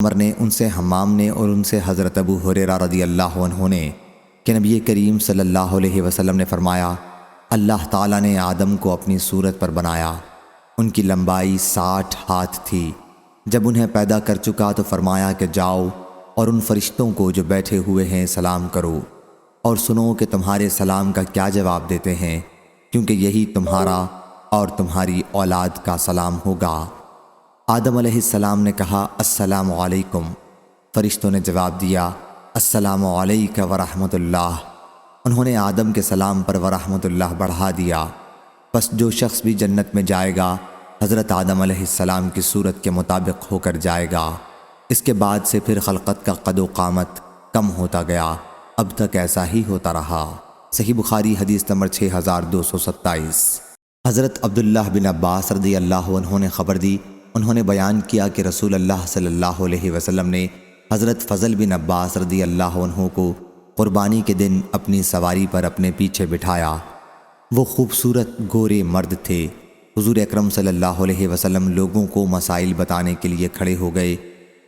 عمر نے ان سے حمام نے اور ان سے حضرت ابو ہریرہ رضی اللہ عنہ نے کہ نبی کریم صلی اللہ علیہ وسلم نے فرمایا، اللہ تعالیٰ نے آدم کو اپنی صورت پر بنایا، ان کی لمبائی 60 ہاتھ تھی۔ جب انہیں پیدا کر چکا تو فرمایا کہ جاؤ اور ان فرشتوں کو جو بیٹھے ہوئے ہیں سلام کرو اور سنو کہ تمہارے سلام کا کیا جواب دیتے ہیں، کیونکہ یہی تمہارا اور تمہاری اولاد کا سلام ہوگا۔ آدم علیہ السلام نے کہا السلام علیکم، فرشتوں نے جواب دیا السلام علیک ورحمۃ اللہ۔ انہوں نے آدم کے سلام پر ورحمۃ اللہ بڑھا دیا۔ پس جو شخص بھی جنت میں جائے گا حضرت آدم علیہ السلام کی صورت کے مطابق ہو کر جائے گا۔ اس کے بعد سے پھر خلقت کا قد و قامت کم ہوتا گیا، اب تک ایسا ہی ہوتا رہا۔ صحیح بخاری حدیث نمبر 6227۔ حضرت عبداللہ بن عباس رضی اللہ عنہ نے خبر دی، انہوں نے بیان کیا کہ رسول اللہ صلی اللہ علیہ وسلم نے حضرت فضل بن عباس رضی اللہ عنہ کو قربانی کے دن اپنی سواری پر اپنے پیچھے بٹھایا۔ وہ خوبصورت گورے مرد تھے۔ حضور اکرم صلی اللہ علیہ وسلم لوگوں کو مسائل بتانے کے لیے کھڑے ہو گئے۔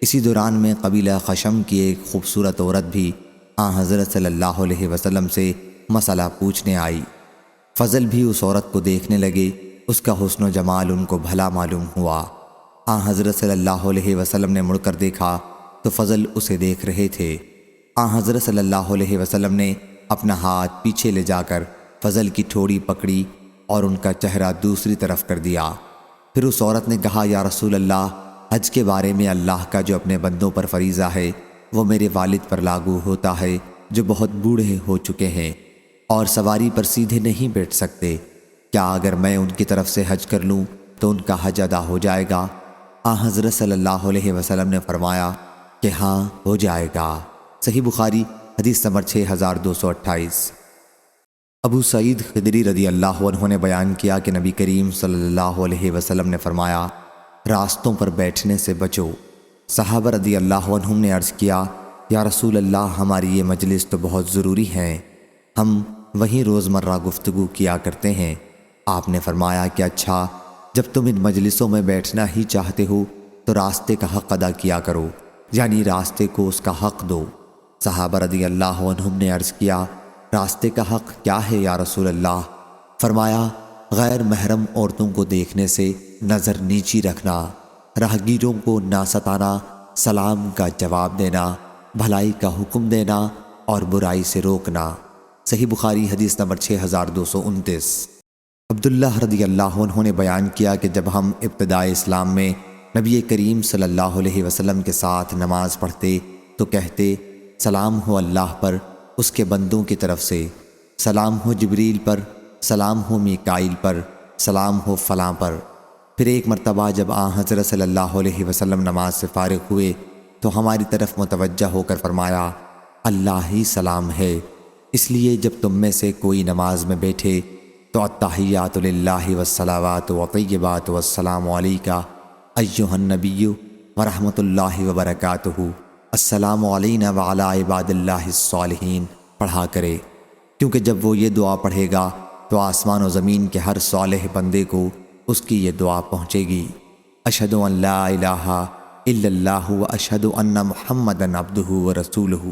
اسی دوران میں قبیلہ خشم کی ایک خوبصورت عورت بھی حضرت صلی اللہ علیہ وسلم سے مسئلہ پوچھنے آئی۔ فضل بھی اس عورت کو دیکھنے لگے، اس کا حسن و جمال ان کو بھلا معلوم ہوا۔ حضرت صلی اللہ علیہ وسلم نے مڑ کر دیکھا تو فضل اسے دیکھ رہے تھے۔ حضرت صلی اللہ علیہ وسلم نے اپنا ہاتھ پیچھے لے جا کر فضل کی ٹھوڑی پکڑی اور ان کا چہرہ دوسری طرف کر دیا۔ پھر اس عورت نے کہا یا رسول اللہ، حج کے بارے میں اللہ کا جو اپنے بندوں پر فریضہ ہے وہ میرے والد پر لاگو ہوتا ہے جو بہت بوڑھے ہو چکے ہیں اور سواری پر سیدھے نہیں بیٹھ سکتے۔ کیا اگر میں ان کی طرف سے حج کر لوں تو ان کا حج ادا ہو جائے گا؟ حضرت صلی اللہ علیہ وسلم نے فرمایا کہ ہاں ہو جائے گا۔ صحیح بخاری حدیث نمبر 6228۔ ابو سعید خدری رضی اللہ عنہ نے بیان کیا کہ نبی کریم صلی اللہ علیہ وسلم نے فرمایا راستوں پر بیٹھنے سے بچو۔ صحابہ رضی اللہ عنہم نے عرض کیا یا رسول اللہ، ہماری یہ مجلس تو بہت ضروری ہے، ہم وہیں روزمرہ گفتگو کیا کرتے ہیں۔ آپ نے فرمایا کہ اچھا، جب تم ان مجلسوں میں بیٹھنا ہی چاہتے ہو تو راستے کا حق ادا کیا کرو، یعنی راستے کو اس کا حق دو۔ صحابہ رضی اللہ عنہم نے عرض کیا راستے کا حق کیا ہے یا رسول اللہ؟ فرمایا غیر محرم عورتوں کو دیکھنے سے نظر نیچی رکھنا، راہگیروں کو نہ ستانا، سلام کا جواب دینا، بھلائی کا حکم دینا اور برائی سے روکنا۔ صحیح بخاری حدیث نمبر 6229۔ عبداللہ رضی اللہ عنہ نے بیان کیا کہ جب ہم ابتدائے اسلام میں نبی کریم صلی اللہ علیہ وسلم کے ساتھ نماز پڑھتے تو کہتے سلام ہو اللہ پر، اس کے بندوں کی طرف سے، سلام ہو جبریل پر، سلام ہو میکائیل پر، سلام ہو فلاں پر۔ پھر ایک مرتبہ جب حضرت صلی اللہ علیہ وسلم نماز سے فارغ ہوئے تو ہماری طرف متوجہ ہو کر فرمایا اللہ ہی سلام ہے، اس لیے جب تم میں سے کوئی نماز میں بیٹھے تو التحیات للہ والصلوات والطیبات والسلام علیکہ ایھا النبی ورحمۃ اللہ وبرکاتہ، السلام علینا وعلی عباد اللہ الصالحین پڑھا کرے، کیونکہ جب وہ یہ دعا پڑھے گا تو آسمان و زمین کے ہر صالح بندے کو اس کی یہ دعا پہنچے گی، اشہد ان لا الہ الا اللہ واشہد ان محمدًا عبدہ ورسولہ۔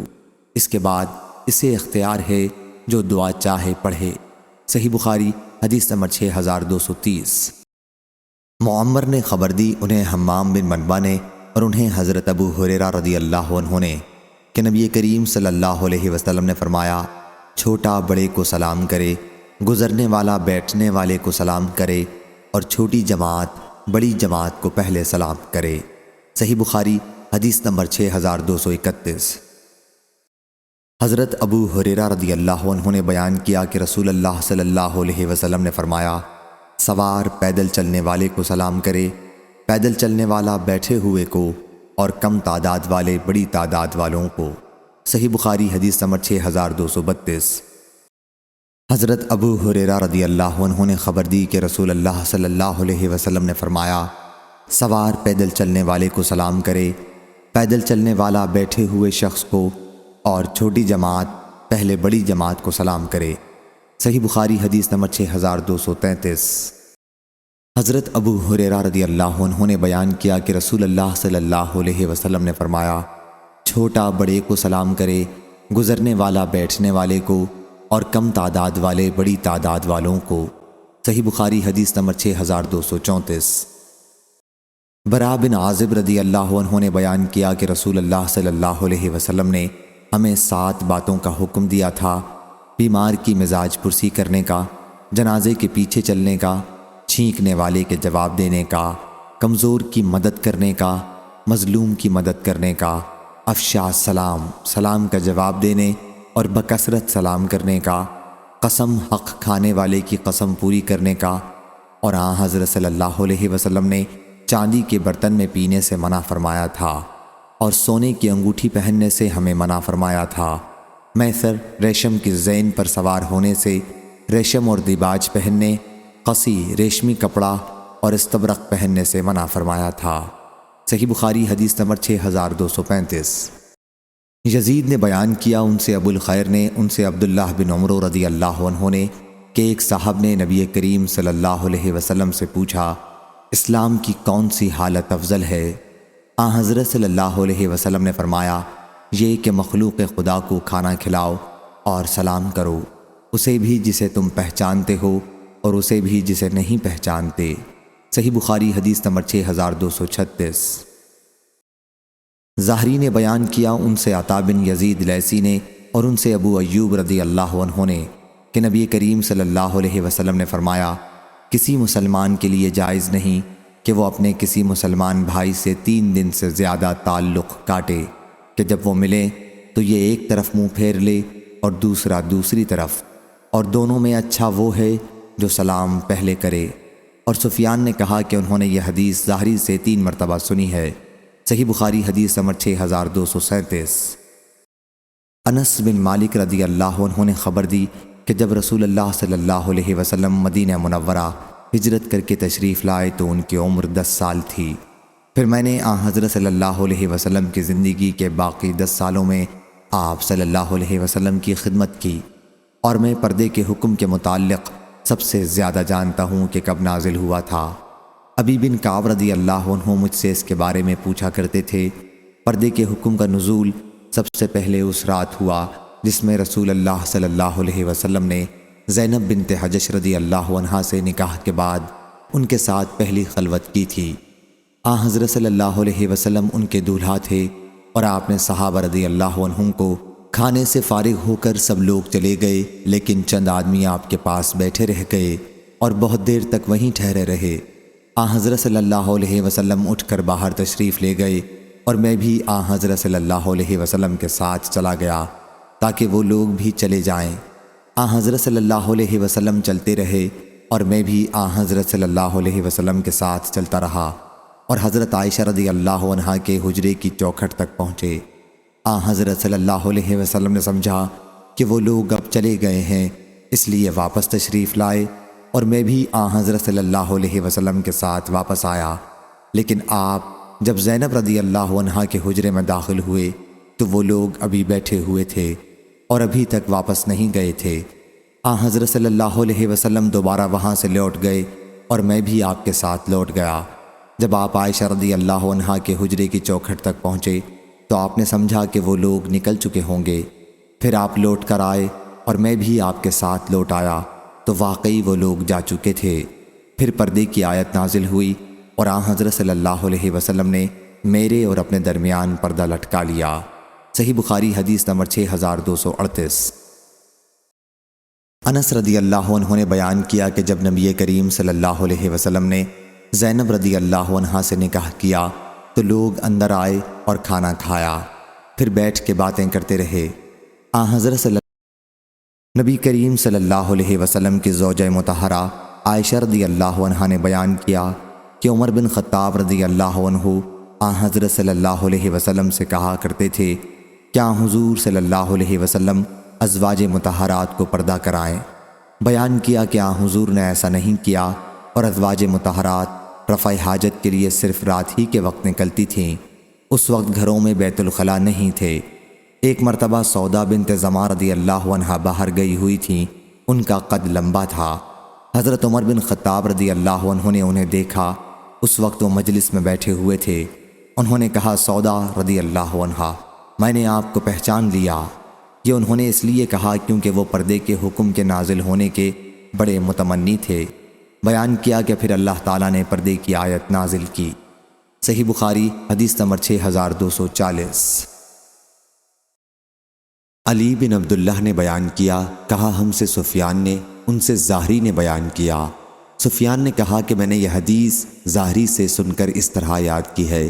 اس کے بعد اسے اختیار ہے جو دعا چاہے پڑھے۔ صحیح بخاری حدیث نمبر 6230۔ معمر نے خبر دی، انہیں حمام بن منبع نے اور انہیں حضرت ابو ہریرہ رضی اللہ عنہ نے کہ نبی کریم صلی اللہ علیہ وسلم نے فرمایا چھوٹا بڑے کو سلام کرے، گزرنے والا بیٹھنے والے کو سلام کرے اور چھوٹی جماعت بڑی جماعت کو پہلے سلام کرے۔ صحیح بخاری حدیث نمبر 6231۔ حضرت ابو ہریرہ رضی اللہ عنہ نے بیان کیا کہ رسول اللہ صلی اللہ علیہ وسلم نے فرمایا سوار پیدل چلنے والے کو سلام کرے، پیدل چلنے والا بیٹھے ہوئے کو اور کم تعداد والے بڑی تعداد والوں کو۔ صحیح بخاری حدیث نمبر 6232۔ حضرت ابو ہریرہ رضی اللہ عنہ نے خبر دی کہ رسول اللہ صلی اللہ علیہ وسلم نے فرمایا سوار پیدل چلنے والے کو سلام کرے، پیدل چلنے والا بیٹھے ہوئے شخص کو اور چھوٹی جماعت پہلے بڑی جماعت کو سلام کرے۔ صحیح بخاری حدیث نمبر 6233۔ حضرت ابو ہریرہ رضی اللہ عنہ نے بیان کیا کہ رسول اللہ صلی اللہ علیہ وسلم نے فرمایا، چھوٹا بڑے کو سلام کرے، گزرنے والا بیٹھنے والے کو، اور کم تعداد والے بڑی تعداد والوں کو۔ صحیح بخاری حدیث نمبر 6234۔ براء بن عازب رضی اللہ عنہ نے بیان کیا کہ رسول اللہ صلی اللہ علیہ وسلم نے ہمیں 7 باتوں کا حکم دیا تھا: بیمار کی مزاج پرسی کرنے کا، جنازے کے پیچھے چلنے کا، چھینکنے والے کے جواب دینے کا، کمزور کی مدد کرنے کا، مظلوم کی مدد کرنے کا، افشا سلام، سلام کا جواب دینے اور بکثرت سلام کرنے کا، قسم حق کھانے والے کی قسم پوری کرنے کا، اور حضرت صلی اللہ علیہ وسلم نے چاندی کے برتن میں پینے سے منع فرمایا تھا اور سونے کی انگوٹھی پہننے سے ہمیں منع فرمایا تھا۔ میسر ریشم کی زین پر سوار ہونے سے، ریشم اور دیباج پہننے، قصی ریشمی کپڑا اور استبرق پہننے سے منع فرمایا تھا۔ صحیح بخاری حدیث نمبر 6235۔ یزید نے بیان کیا، ان سے ابو الخیر نے، ان سے عبداللہ بن عمرو رضی اللہ عنہ نے، کہ ایک صاحب نے نبی کریم صلی اللہ علیہ وسلم سے پوچھا، اسلام کی کون سی حالت افضل ہے؟ حضرت صلی اللہ علیہ وسلم نے فرمایا، یہ کہ مخلوق خدا کو کھانا کھلاؤ اور سلام کرو، اسے بھی جسے تم پہچانتے ہو اور اسے بھی جسے نہیں پہچانتے۔ صحیح بخاری حدیث نمبر 6236۔ ظاہری نے بیان کیا، ان سے عطا بن یزید لیثی نے اور ان سے ابو ایوب رضی اللہ عنہ نے، کہ نبی کریم صلی اللہ علیہ وسلم نے فرمایا، کسی مسلمان کے لیے جائز نہیں کہ وہ اپنے کسی مسلمان بھائی سے 3 دن سے زیادہ تعلق کاٹے، کہ جب وہ ملے تو یہ ایک طرف منہ پھیر لے اور دوسرا دوسری طرف، اور دونوں میں اچھا وہ ہے جو سلام پہلے کرے۔ اور سفیان نے کہا کہ انہوں نے یہ حدیث ظاہری سے 3 مرتبہ سنی ہے۔ صحیح بخاری حدیث نمبر 6237۔ انس بن مالک رضی اللہ عنہ نے خبر دی کہ جب رسول اللہ صلی اللہ علیہ وسلم مدینہ منورہ ہجرت کر کے تشریف لائے تو ان کی عمر 10 سال تھی۔ پھر میں نے حضرت صلی اللہ علیہ وسلم کی زندگی کے باقی 10 سالوں میں آپ صلی اللہ علیہ وسلم کی خدمت کی، اور میں پردے کے حکم کے متعلق سب سے زیادہ جانتا ہوں کہ کب نازل ہوا تھا۔ ابی بن کعب رضی اللہ عنہ مجھ سے اس کے بارے میں پوچھا کرتے تھے۔ پردے کے حکم کا نزول سب سے پہلے اس رات ہوا جس میں رسول اللہ صلی اللہ علیہ وسلم نے زینب بنت حجش رضی اللہ عنہا سے نکاح کے بعد ان کے ساتھ پہلی خلوت کی تھی۔ حضرت صلی اللہ علیہ وسلم ان کے دولہا تھے، اور آپ نے صحابہ رضی اللہ عنہم کو کھانے سے فارغ ہو کر سب لوگ چلے گئے، لیکن چند آدمی آپ کے پاس بیٹھے رہ گئے اور بہت دیر تک وہیں ٹھہرے رہے۔ حضرت صلی اللہ علیہ وسلم اٹھ کر باہر تشریف لے گئے، اور میں بھی حضرت صلی اللہ علیہ وسلم کے ساتھ چلا گیا تاکہ وہ لوگ بھی چلے جائیں۔ حضرت صلی اللہ علیہ وسلم چلتے رہے، اور میں بھی حضرت صلی اللہ علیہ وسلم کے ساتھ چلتا رہا، اور حضرت عائشہ رضی اللہ عنہا کے حجرے کی چوکھٹ تک پہنچے۔ حضرت صلی اللہ علیہ وسلم نے سمجھا کہ وہ لوگ اب چلے گئے ہیں، اس لیے واپس تشریف لائے، اور میں بھی حضرت صلی اللہ علیہ وسلم کے ساتھ واپس آیا۔ لیکن آپ جب زینب رضی اللہ عنہا کے حجرے میں داخل ہوئے تو وہ لوگ ابھی بیٹھے ہوئے تھے اور ابھی تک واپس نہیں گئے تھے۔ حضرت صلی اللہ علیہ وسلم دوبارہ وہاں سے لوٹ گئے، اور میں بھی آپ کے ساتھ لوٹ گیا۔ جب آپ عائشہ رضی اللہ عنہا کے حجرے کی چوکھٹ تک پہنچے تو آپ نے سمجھا کہ وہ لوگ نکل چکے ہوں گے۔ پھر آپ لوٹ کر آئے، اور میں بھی آپ کے ساتھ لوٹ آیا تو واقعی وہ لوگ جا چکے تھے۔ پھر پردے کی آیت نازل ہوئی، اور حضرت صلی اللہ علیہ وسلم نے میرے اور اپنے درمیان پردہ لٹکا لیا۔ صحیح بخاری حدیث نمبر 6238۔ انس رضی اللہ عنہ نے بیان کیا کہ جب نبی کریم صلی اللہ علیہ وسلم نے زینب رضی اللہ عنہا سے نکاح کیا تو لوگ اندر آئے اور کھانا کھایا، پھر بیٹھ کے باتیں کرتے رہے۔ حضرت نبی کریم صلی اللہ علیہ وسلم کی زوجہ مطہرہ عائشہ رضی اللہ عنہا نے بیان کیا کہ عمر بن خطاب رضی اللہ عنہ حضرت صلی اللہ علیہ وسلم سے کہا کرتے تھے، کیا حضور صلی اللہ علیہ وسلم ازواج مطہرات کو پردہ کرائیں؟ بیان کیا کہ حضور نے ایسا نہیں کیا، اور ازواج مطہرات رفع حاجت کے لیے صرف رات ہی کے وقت نکلتی تھیں۔ اس وقت گھروں میں بیت الخلا نہیں تھے۔ ایک مرتبہ سودا بنت زمع رضی اللہ عنہا باہر گئی ہوئی تھیں، ان کا قد لمبا تھا۔ حضرت عمر بن خطاب رضی اللہ عنہ نے انہیں دیکھا۔ اس وقت وہ مجلس میں بیٹھے ہوئے تھے۔ انہوں نے کہا، سودا رضی اللہ عنہا، میں نے آپ کو پہچان لیا۔ یہ انہوں نے اس لیے کہا کیونکہ وہ پردے کے حکم کے نازل ہونے کے بڑے متمنی تھے۔ بیان کیا کہ پھر اللہ تعالیٰ نے پردے کی آیت نازل کی۔ صحیح بخاری حدیث نمبر 6240۔ علی بن عبداللہ نے بیان کیا، کہا ہم سے سفیان نے، ان سے زہری نے بیان کیا۔ سفیان نے کہا کہ میں نے یہ حدیث زہری سے سن کر اس طرح یاد کی ہے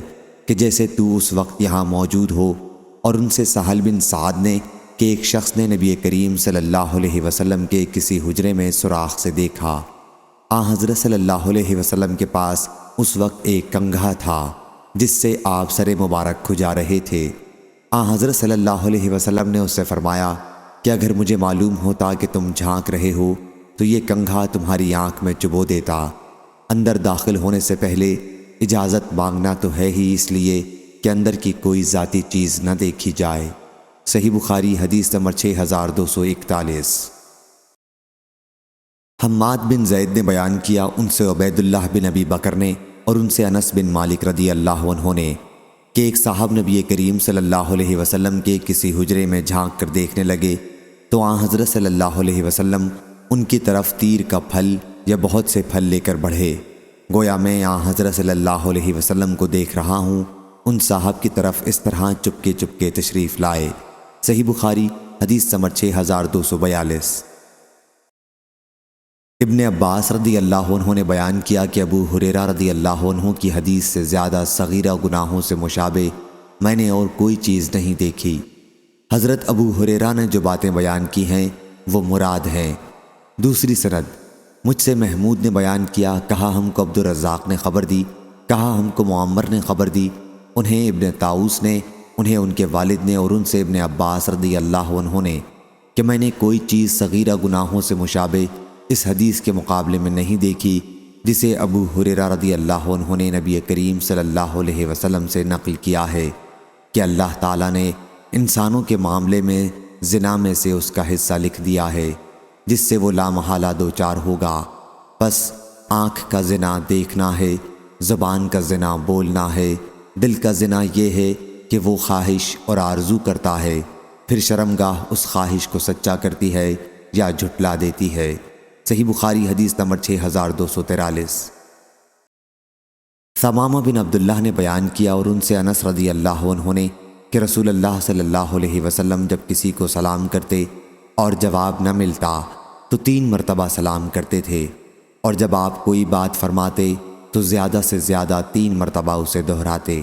کہ جیسے تو اس وقت یہاں موجود ہو، اور ان سے سہل بن سعد نے کہ ایک شخص نے نبی کریم صلی اللہ علیہ وسلم کے کسی حجرے میں سوراخ سے دیکھا۔ حضرت صلی اللہ علیہ وسلم کے پاس اس وقت ایک کنگھا تھا جس سے آپ سر مبارک کھجا رہے تھے۔ حضرت صلی اللہ علیہ وسلم نے اس سے فرمایا کہ اگر مجھے معلوم ہوتا کہ تم جھانک رہے ہو تو یہ کنگھا تمہاری آنکھ میں چبو دیتا۔ اندر داخل ہونے سے پہلے اجازت مانگنا تو ہے ہی، اس لیے کہ اندر کی کوئی ذاتی چیز نہ دیکھی جائے۔ صحیح بخاری حدیث نمبر 6241۔ حماد بن زید نے بیان کیا، ان سے عبید اللہ بن ابی بکر نے اور ان سے انس بن مالک رضی اللہ عنہ نے کہ ایک صاحب نبی کریم صلی اللہ علیہ وسلم کے کسی حجرے میں جھانک کر دیکھنے لگے تو حضرت صلی اللہ علیہ وسلم ان کی طرف تیر کا پھل یا بہت سے پھل لے کر بڑھے، گویا میں حضرت صلی اللہ علیہ وسلم کو دیکھ رہا ہوں۔ ان صاحب کی طرف اس طرح چپکے چپکے تشریف لائے۔ صحیح بخاری حدیث نمبر 6242۔ ابن عباس رضی اللہ عنہ نے بیان کیا کہ ابو ہریرہ رضی اللہ عنہ کی حدیث سے زیادہ صغیرہ گناہوں سے مشابہ میں نے اور کوئی چیز نہیں دیکھی۔ حضرت ابو ہریرہ نے جو باتیں بیان کی ہیں وہ مراد ہیں۔ دوسری سند، مجھ سے محمود نے بیان کیا، کہا ہم کو عبد الرزاق نے خبر دی، کہا ہم کو معمر نے خبر دی، انہیں ابن طاؤس نے، انہیں ان کے والد نے، اور ان سے ابن عباس رضی اللہ عنہ نے کہ میں نے کوئی چیز صغیرہ گناہوں سے مشابہ اس حدیث کے مقابلے میں نہیں دیکھی جسے ابو ہریرہ رضی اللہ عنہ نے نبی کریم صلی اللہ علیہ وسلم سے نقل کیا ہے کہ اللہ تعالیٰ نے انسانوں کے معاملے میں زنا میں سے اس کا حصہ لکھ دیا ہے جس سے وہ لامحالہ دوچار ہوگا۔ بس آنکھ کا زنا دیکھنا ہے، زبان کا زنا بولنا ہے، دل کا زنا یہ ہے کہ وہ خواہش اور آرزو کرتا ہے، پھر شرمگاہ اس خواہش کو سچا کرتی ہے یا جھٹلا دیتی ہے۔ صحیح بخاری حدیث نمبر 6243۔ ثمامہ بن عبداللہ نے بیان کیا اور ان سے انس رضی اللہ عنہ نے کہ رسول اللہ صلی اللہ علیہ وسلم جب کسی کو سلام کرتے اور جواب نہ ملتا تو 3 مرتبہ سلام کرتے تھے، اور جب آپ کوئی بات فرماتے تو زیادہ سے زیادہ 3 مرتبہ اسے دہراتے۔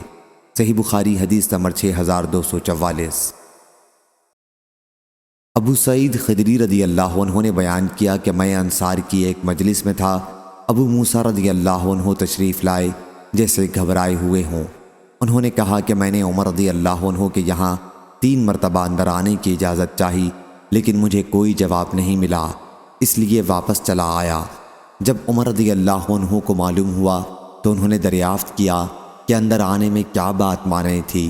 صحیح بخاری حدیث نمبر 6244۔ ابو سعید خدری رضی اللہ عنہ نے بیان کیا کہ میں انصار کی ایک مجلس میں تھا، ابو موسیٰ رضی اللہ عنہ تشریف لائے جیسے گھبرائے ہوئے ہوں۔ انہوں نے کہا کہ میں نے عمر رضی اللہ عنہ کے یہاں 3 مرتبہ اندر آنے کی اجازت چاہی، لیکن مجھے کوئی جواب نہیں ملا، اس لیے واپس چلا آیا۔ جب عمر رضی اللہ عنہ کو معلوم ہوا تو انہوں نے دریافت کیا کہ اندر آنے میں کیا بات مانے تھی۔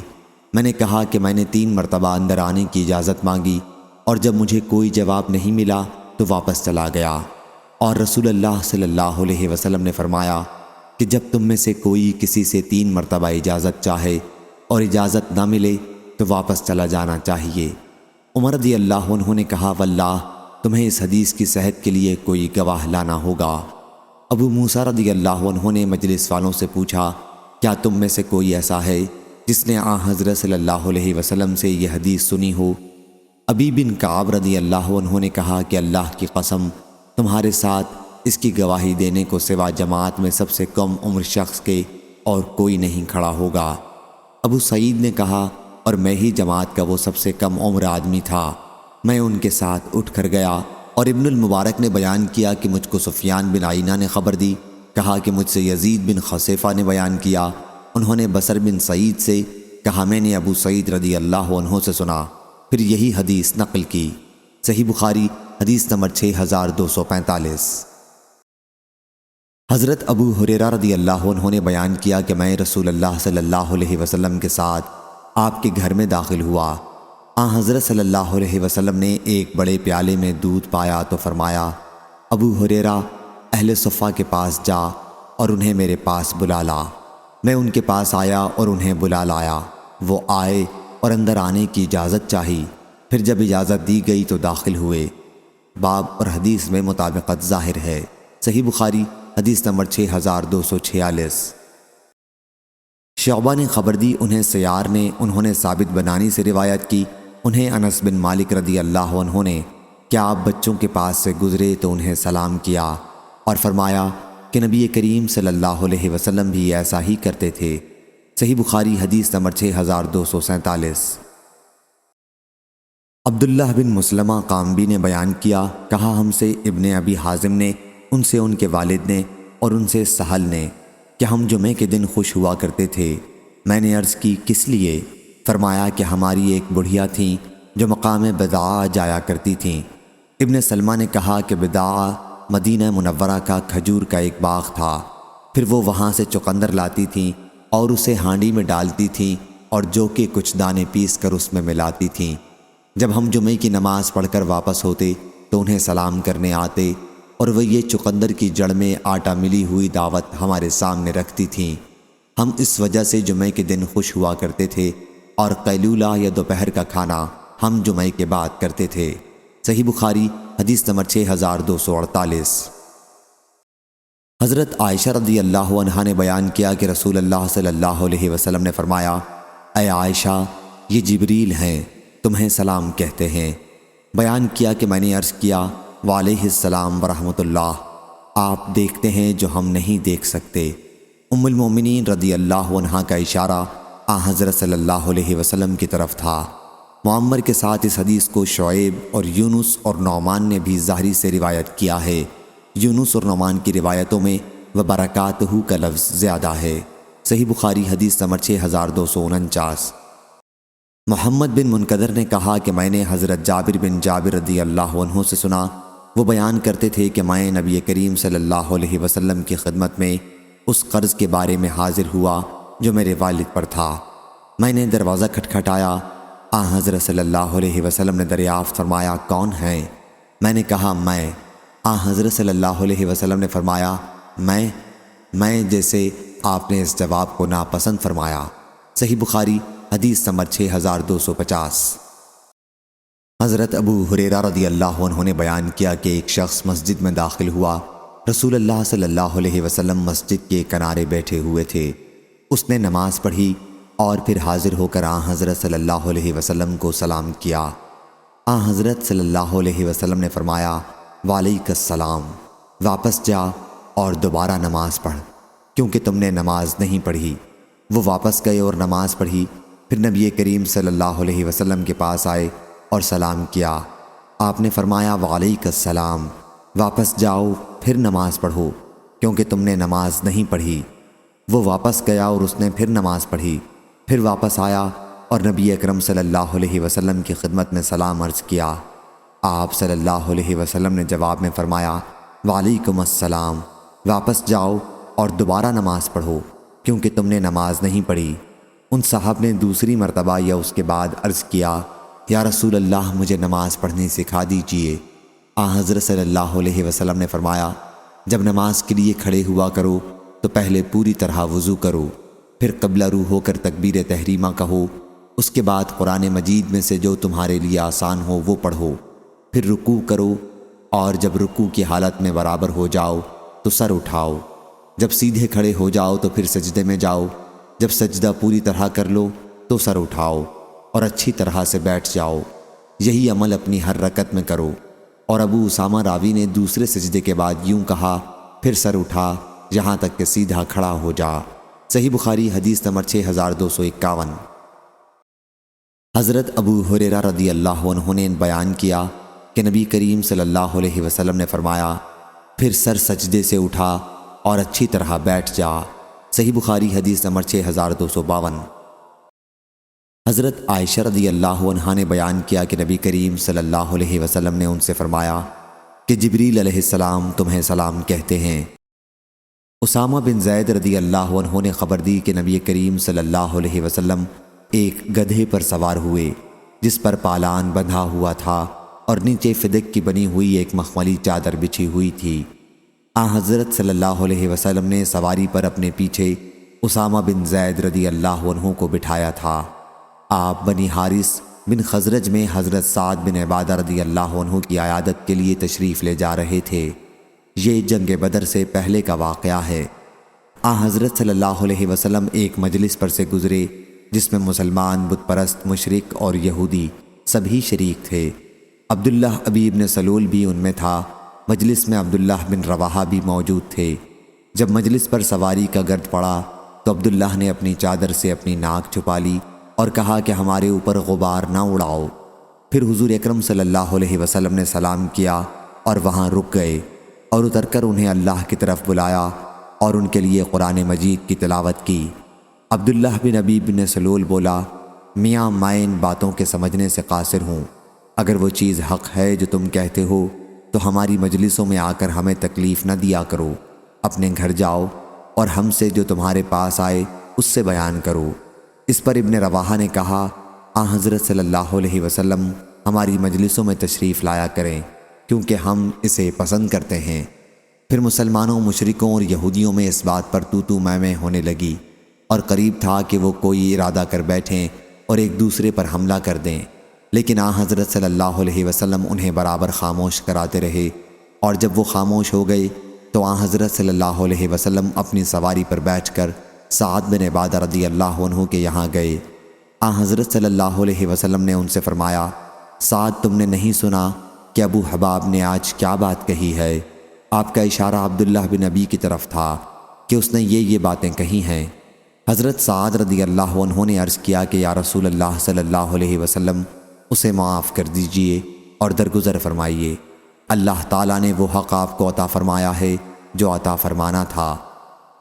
میں نے کہا کہ میں نے 3 مرتبہ اندر آنے کی اجازت مانگی، اور جب مجھے کوئی جواب نہیں ملا تو واپس چلا گیا۔ اور رسول اللہ صلی اللہ علیہ وسلم نے فرمایا کہ جب تم میں سے کوئی کسی سے 3 مرتبہ اجازت چاہے اور اجازت نہ ملے تو واپس چلا جانا چاہیے۔ عمر رضی اللہ عنہ نے کہا، واللہ تمہیں اس حدیث کی صحت کے لیے کوئی گواہ لانا ہوگا۔ ابو موسیٰ رضی اللہ عنہ نے مجلس والوں سے پوچھا، کیا تم میں سے کوئی ایسا ہے جس نے حضرت صلی اللہ علیہ وسلم سے یہ حدیث سنی ہو؟ ابی بن کعب رضی اللہ عنہ نے کہا کہ اللہ کی قسم، تمہارے ساتھ اس کی گواہی دینے کو سوا جماعت میں سب سے کم عمر شخص کے اور کوئی نہیں کھڑا ہوگا۔ ابو سعید نے کہا، اور میں ہی جماعت کا وہ سب سے کم عمر آدمی تھا۔ میں ان کے ساتھ اٹھ کر گیا، اور ابن المبارک نے بیان کیا کہ مجھ کو سفیان بن عینہ نے خبر دی، کہا کہ مجھ سے یزید بن خصیفہ نے بیان کیا، انہوں نے بصر بن سعید سے کہا میں نے ابو سعید رضی اللہ عنہ سے سنا، پھر یہی حدیث نقل کی۔ صحیح بخاری حدیث نمبر 6245۔ حضرت ابو ہریرہ رضی اللہ عنہ نے بیان کیا کہ میں رسول اللہ صلی اللہ علیہ وسلم کے ساتھ آپ کے گھر میں داخل ہوا۔ حضرت صلی اللہ علیہ وسلم نے ایک بڑے پیالے میں دودھ پایا تو فرمایا، ابو ہریرہ اہل صفہ کے پاس جا اور انہیں میرے پاس بلا لا۔ میں ان کے پاس آیا اور انہیں بلا لایا۔ وہ آئے اور اندر آنے کی اجازت چاہی، پھر جب اجازت دی گئی تو داخل ہوئے۔ باب اور حدیث میں مطابقت ظاہر ہے۔ صحیح بخاری حدیث نمبر 6246۔ شعبہ نے خبر دی، انہیں سیار نے، انہوں نے ثابت بنانی سے روایت کی، انہیں انس بن مالک رضی اللہ عنہ نے کہ آپ بچوں کے پاس سے گزرے تو انہیں سلام کیا اور فرمایا کہ نبی کریم صلی اللہ علیہ وسلم بھی ایسا ہی کرتے تھے۔ صحیح بخاری حدیث نمبر 6247۔ عبداللہ بن مسلمہ قامبی نے بیان کیا، کہا ہم سے ابن ابی حازم نے، ان سے ان کے والد نے اور ان سے سہل نے کہ ہم جمعے کے دن خوش ہوا کرتے تھے۔ میں نے عرض کی کس لیے؟ فرمایا کہ ہماری ایک بڑھیا تھیں جو مقام بضاعہ جایا کرتی تھیں۔ ابن سلمہ نے کہا کہ بضاعہ مدینہ منورہ کا کھجور کا ایک باغ تھا، پھر وہ وہاں سے چقندر لاتی تھیں اور اسے ہانڈی میں ڈالتی تھیں اور جو کہ کچھ دانے پیس کر اس میں ملاتی تھیں۔ جب ہم جمعے کی نماز پڑھ کر واپس ہوتے تو انہیں سلام کرنے آتے اور وہ یہ چقندر کی جڑ میں آٹا ملی ہوئی دعوت ہمارے سامنے رکھتی تھیں۔ ہم اس وجہ سے جمعے کے دن خوش ہوا کرتے تھے اور قیلولہ یا دوپہر کا کھانا ہم جمعے کے بعد کرتے تھے۔ صحیح بخاری حدیث نمبر 6248۔ حضرت عائشہ رضی اللہ عنہا نے بیان کیا کہ رسول اللہ صلی اللہ علیہ وسلم نے فرمایا، اے عائشہ، یہ جبریل ہیں، تمہیں سلام کہتے ہیں۔ بیان کیا کہ میں نے عرض کیا، وعلیہ السلام ورحمۃ اللہ، آپ دیکھتے ہیں جو ہم نہیں دیکھ سکتے۔ ام المومنین رضی اللہ عنہا کا اشارہ حضرت صلی اللہ علیہ وسلم کی طرف تھا۔ معمر کے ساتھ اس حدیث کو شعیب اور یونس اور نعمان نے بھی ظاہری سے روایت کیا ہے۔ یونس اور نعمان کی روایتوں میں وبرکاتہ کا لفظ زیادہ ہے۔ صحیح بخاری حدیث نمبر 6249۔ محمد بن منقدر نے کہا کہ میں نے حضرت جابر بن جابر رضی اللہ عنہ سے سنا، وہ بیان کرتے تھے کہ میں نبی کریم صلی اللہ علیہ وسلم کی خدمت میں اس قرض کے بارے میں حاضر ہوا جو میرے والد پر تھا۔ میں نے دروازہ کھٹکھٹایا، حضرت صلی اللہ علیہ وسلم نے دریافت فرمایا، کون ہیں؟ میں نے کہا میں۔ حضرت صلی اللہ علیہ وسلم نے فرمایا، میں جیسے آپ نے اس جواب کو ناپسند فرمایا۔ صحیح بخاری حدیث نمبر 6250۔ حضرت ابو ہریرہ رضی اللہ عنہ نے بیان کیا کہ ایک شخص مسجد میں داخل ہوا، رسول اللہ صلی اللہ علیہ وسلم مسجد کے کنارے بیٹھے ہوئے تھے۔ اس نے نماز پڑھی اور پھر حاضر ہو کر حضرت صلی اللہ علیہ وسلم کو سلام کیا۔ حضرت صلی اللہ علیہ وسلم نے فرمایا، وعلیک السلام، واپس جا اور دوبارہ نماز پڑھ کیونکہ تم نے نماز نہیں پڑھی۔ وہ واپس گئے اور نماز پڑھی، پھر نبی کریم صلی اللہ علیہ وسلم کے پاس آئے اور سلام کیا۔ آپ نے فرمایا، وعلیک السلام، واپس جاؤ پھر نماز پڑھو کیونکہ تم نے نماز نہیں پڑھی۔ وہ واپس گیا اور اس نے پھر نماز پڑھی، پھر واپس آیا اور نبی اکرم صلی اللہ علیہ وسلم کی خدمت میں سلام عرض کیا۔ آپ صلی اللہ علیہ وسلم نے جواب میں فرمایا، وعلیکم السلام، واپس جاؤ اور دوبارہ نماز پڑھو کیونکہ تم نے نماز نہیں پڑھی۔ ان صاحب نے دوسری مرتبہ یا اس کے بعد عرض کیا، یا رسول اللہ، مجھے نماز پڑھنی سکھا دیجیے۔ حضرت صلی اللہ علیہ وسلم نے فرمایا، جب نماز کے لیے کھڑے ہوا کرو تو پہلے پوری طرح وضو کرو، پھر قبلہ رو ہو کر تکبیر تحریمہ کہو، اس کے بعد قرآن مجید میں سے جو تمہارے لیے آسان ہو وہ پڑھو، پھر رکوع کرو اور جب رکوع کی حالت میں برابر ہو جاؤ تو سر اٹھاؤ، جب سیدھے کھڑے ہو جاؤ تو پھر سجدے میں جاؤ، جب سجدہ پوری طرح کر لو تو سر اٹھاؤ اور اچھی طرح سے بیٹھ جاؤ۔ یہی عمل اپنی ہر رکعت میں کرو۔ اور ابو اسامہ راوی نے دوسرے سجدے کے بعد یوں کہا، پھر سر اٹھا یہاں تک کہ سیدھا کھڑا ہو جا۔ صحیح بخاری حدیث نمبر 6251۔ حضرت ابو ہریرہ رضی اللہ عنہ نے بیان کیا کہ نبی کریم صلی اللہ علیہ وسلم نے فرمایا، پھر سر سجدے سے اٹھا اور اچھی طرح بیٹھ جا۔ صحیح بخاری حدیث نمبر 6252۔ حضرت عائشہ رضی اللہ عنہا نے بیان کیا کہ نبی کریم صلی اللہ علیہ وسلم نے ان سے فرمایا کہ جبریل علیہ السلام تمہیں سلام کہتے ہیں۔ اسامہ بن زید رضی اللہ عنہ نے خبر دی کہ نبی کریم صلی اللہ علیہ وسلم ایک گدھے پر سوار ہوئے جس پر پالان بندھا ہوا تھا اور نیچے فدق کی بنی ہوئی ایک مخملی چادر بچھی ہوئی تھی۔ حضرت صلی اللہ علیہ وسلم نے سواری پر اپنے پیچھے اسامہ بن زید رضی اللہ عنہ کو بٹھایا تھا۔ آپ بنی حارث بن خزرج میں حضرت سعد بن عبادہ رضی اللہ عنہ کی عیادت کے لیے تشریف لے جا رہے تھے۔ یہ جنگ بدر سے پہلے کا واقعہ ہے۔ حضرت صلی اللہ علیہ وسلم ایک مجلس پر سے گزرے جس میں مسلمان، بت پرست، مشرک اور یہودی سبھی شریک تھے۔ عبداللہ ابی بن سلول بھی ان میں تھا۔ مجلس میں عبداللہ بن رواحہ بھی موجود تھے۔ جب مجلس پر سواری کا گرد پڑا تو عبداللہ نے اپنی چادر سے اپنی ناک چھپا لی اور کہا کہ ہمارے اوپر غبار نہ اڑاؤ۔ پھر حضور اکرم صلی اللہ علیہ وسلم نے سلام کیا اور وہاں رک گئے اور اتر کر انہیں اللہ کی طرف بلایا اور ان کے لیے قرآن مجید کی تلاوت کی۔ عبداللہ بن ابی بن سلول بولا، میاں میں ان باتوں کے سمجھنے سے قاصر ہوں۔ اگر وہ چیز حق ہے جو تم کہتے ہو تو ہماری مجلسوں میں آ کر ہمیں تکلیف نہ دیا کرو۔ اپنے گھر جاؤ اور ہم سے جو تمہارے پاس آئے اس سے بیان کرو۔ اس پر ابن رواحہ نے کہا، حضرت صلی اللہ علیہ وسلم ہماری مجلسوں میں تشریف لایا کریں کیونکہ ہم اسے پسند کرتے ہیں۔ پھر مسلمانوں، مشرکوں اور یہودیوں میں اس بات پر تو میں ہونے لگی اور قریب تھا کہ وہ کوئی ارادہ کر بیٹھیں اور ایک دوسرے پر حملہ کر دیں، لیکن حضرت صلی اللہ علیہ وسلم انہیں برابر خاموش کراتے رہے، اور جب وہ خاموش ہو گئے تو حضرت صلی اللہ علیہ وسلم اپنی سواری پر بیٹھ کر سعد بن عبادہ رضی اللہ عنہ کے یہاں گئے۔ حضرت صلی اللہ علیہ وسلم نے ان سے فرمایا، سعد، تم نے نہیں سنا کہ ابو حباب نے آج کیا بات کہی ہے؟ آپ کا اشارہ عبداللہ بن ابی کی طرف تھا کہ اس نے یہ باتیں کہی ہیں۔ حضرت سعد رضی اللہ عنہ نے عرض کیا کہ یا رسول اللہ صلی اللہ علیہ وسلم، اسے معاف کر دیجئے اور درگزر فرمائیے۔ اللہ تعالیٰ نے وہ حق آپ کو عطا فرمایا ہے جو عطا فرمانا تھا۔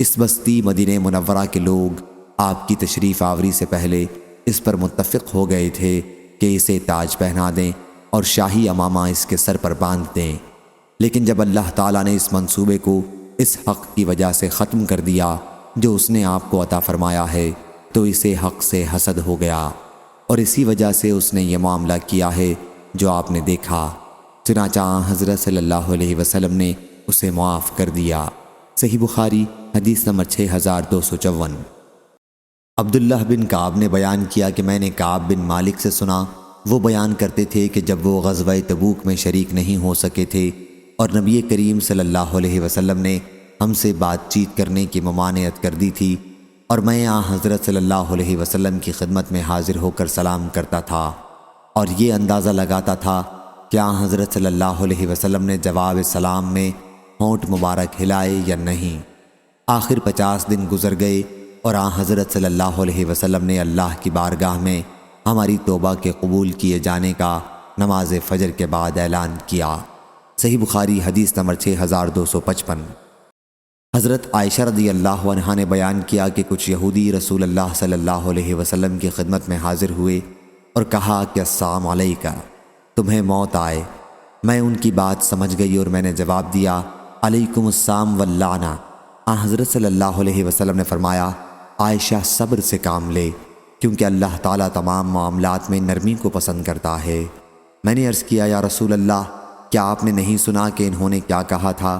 اس بستی مدینہ منورہ کے لوگ آپ کی تشریف آوری سے پہلے اس پر متفق ہو گئے تھے کہ اسے تاج پہنا دیں اور شاہی امامہ اس کے سر پر باندھ دیں، لیکن جب اللہ تعالیٰ نے اس منصوبے کو اس حق کی وجہ سے ختم کر دیا جو اس نے آپ کو عطا فرمایا ہے تو اسے حق سے حسد ہو گیا، اور اسی وجہ سے اس نے یہ معاملہ کیا ہے جو آپ نے دیکھا۔ چنانچہ حضرت صلی اللہ علیہ وسلم نے اسے معاف کر دیا۔ صحیح بخاری حدیث نمبر 6254۔ عبداللہ بن کعب نے بیان کیا کہ میں نے کعب بن مالک سے سنا، وہ بیان کرتے تھے کہ جب وہ غزوہ تبوک میں شریک نہیں ہو سکے تھے اور نبی کریم صلی اللہ علیہ وسلم نے ہم سے بات چیت کرنے کی ممانعت کر دی تھی، اور میں حضرت صلی اللہ علیہ وسلم کی خدمت میں حاضر ہو کر سلام کرتا تھا اور یہ اندازہ لگاتا تھا کہ حضرت صلی اللہ علیہ وسلم نے جواب سلام میں ہونٹ مبارک ہلائے یا نہیں۔ آخر 50 دن گزر گئے اور حضرت صلی اللہ علیہ وسلم نے اللہ کی بارگاہ میں ہماری توبہ کے قبول کیے جانے کا نماز فجر کے بعد اعلان کیا۔ صحیح بخاری حدیث نمبر 6255۔ حضرت عائشہ رضی اللہ عنہا نے بیان کیا کہ کچھ یہودی رسول اللہ صلی اللہ علیہ وسلم کی خدمت میں حاضر ہوئے اور کہا کہ السلام علیکہ، تمہیں موت آئے۔ میں ان کی بات سمجھ گئی اور میں نے جواب دیا، علیکم السلام واللعنہ۔ حضرت صلی اللہ علیہ وسلم نے فرمایا، عائشہ صبر سے کام لے کیونکہ اللہ تعالیٰ تمام معاملات میں نرمی کو پسند کرتا ہے۔ میں نے عرض کیا، یا رسول اللہ، کیا آپ نے نہیں سنا کہ انہوں نے کیا کہا تھا؟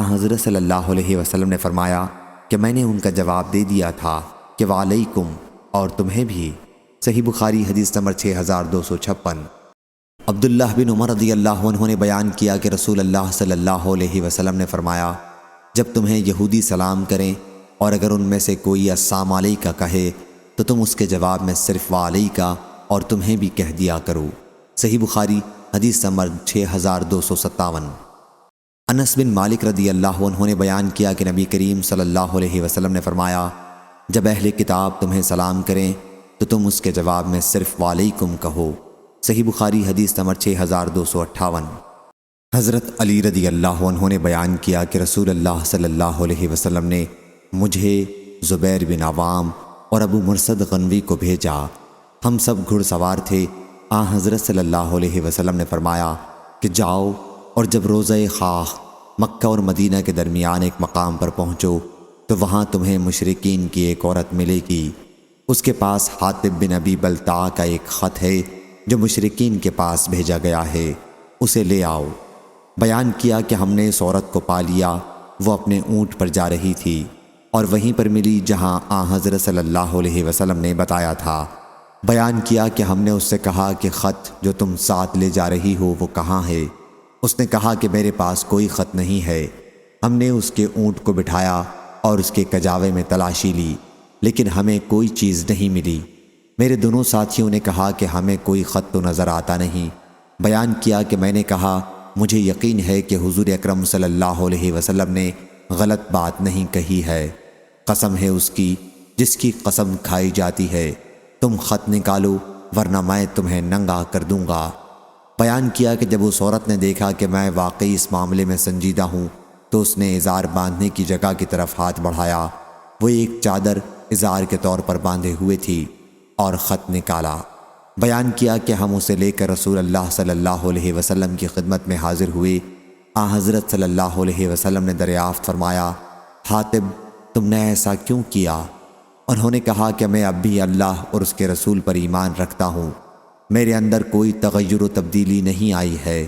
حضرت صلی اللہ علیہ وسلم نے فرمایا کہ میں نے ان کا جواب دے دیا تھا کہ وعلیکم، اور تمہیں بھی۔ صحیح بخاری حدیث نمبر 6256۔ عبداللہ بن عمر رضی اللہ عنہ نے بیان کیا کہ رسول اللہ صلی اللہ علیہ وسلم نے فرمایا، جب تمہیں یہودی سلام کریں اور اگر ان میں سے کوئی السلام علیکہ کہے تو تم اس کے جواب میں صرف وعلیکہ اور تمہیں بھی کہہ دیا کرو۔ صحیح بخاری حدیث نمبر 6257۔ انس بن مالک رضی اللہ عنہ نے بیان کیا کہ نبی کریم صلی اللہ علیہ وسلم نے فرمایا، جب اہل کتاب تمہیں سلام کریں تو تم اس کے جواب میں صرف وعلیکم کہو۔ صحیح بخاری حدیث نمبر 6258۔ حضرت علی رضی اللہ عنہ نے بیان کیا کہ رسول اللہ صلی اللہ علیہ وسلم نے مجھے، زبیر بن عوام اور ابو مرصد غنوی کو بھیجا۔ ہم سب گھڑ سوار تھے۔ حضرت صلی اللہ علیہ وسلم نے فرمایا کہ جاؤ اور جب روضہ خاخ مکہ اور مدینہ کے درمیان ایک مقام پر پہنچو تو وہاں تمہیں مشرکین کی ایک عورت ملے گی، اس کے پاس حاطب بن ابی بلتع کا ایک خط ہے جو مشرکین کے پاس بھیجا گیا ہے، اسے لے آؤ۔ بیان کیا کہ ہم نے اس عورت کو پا لیا وہ اپنے اونٹ پر جا رہی تھی اور وہیں پر ملی جہاں حضرت صلی اللہ علیہ وسلم نے بتایا تھا۔ بیان کیا کہ ہم نے اس سے کہا کہ خط جو تم ساتھ لے جا رہی ہو وہ کہاں ہے؟ اس نے کہا کہ میرے پاس کوئی خط نہیں ہے۔ ہم نے اس کے اونٹ کو بٹھایا اور اس کے کجاوے میں تلاشی لی، لیکن ہمیں کوئی چیز نہیں ملی۔ میرے دونوں ساتھیوں نے کہا کہ ہمیں کوئی خط تو نظر آتا نہیں۔ بیان کیا کہ میں نے کہا مجھے یقین ہے کہ حضور اکرم صلی اللہ علیہ وسلم نے غلط بات نہیں کہی ہے۔ قسم ہے اس کی جس کی قسم کھائی جاتی ہے، تم خط نکالو ورنہ میں تمہیں ننگا کر دوں گا۔ بیان کیا کہ جب اس عورت نے دیکھا کہ میں واقعی اس معاملے میں سنجیدہ ہوں تو اس نے ازار باندھنے کی جگہ کی طرف ہاتھ بڑھایا۔ وہ ایک چادر ازار کے طور پر باندھے ہوئے تھی اور خط نکالا۔ بیان کیا کہ ہم اسے لے کر رسول اللہ صلی اللہ علیہ وسلم کی خدمت میں حاضر ہوئے۔ حضرت صلی اللہ علیہ وسلم نے دریافت فرمایا، حاتب تم نے ایسا کیوں کیا؟ انہوں نے کہا کہ میں اب بھی اللہ اور اس کے رسول پر ایمان رکھتا ہوں، میرے اندر کوئی تغیر و تبدیلی نہیں آئی ہے۔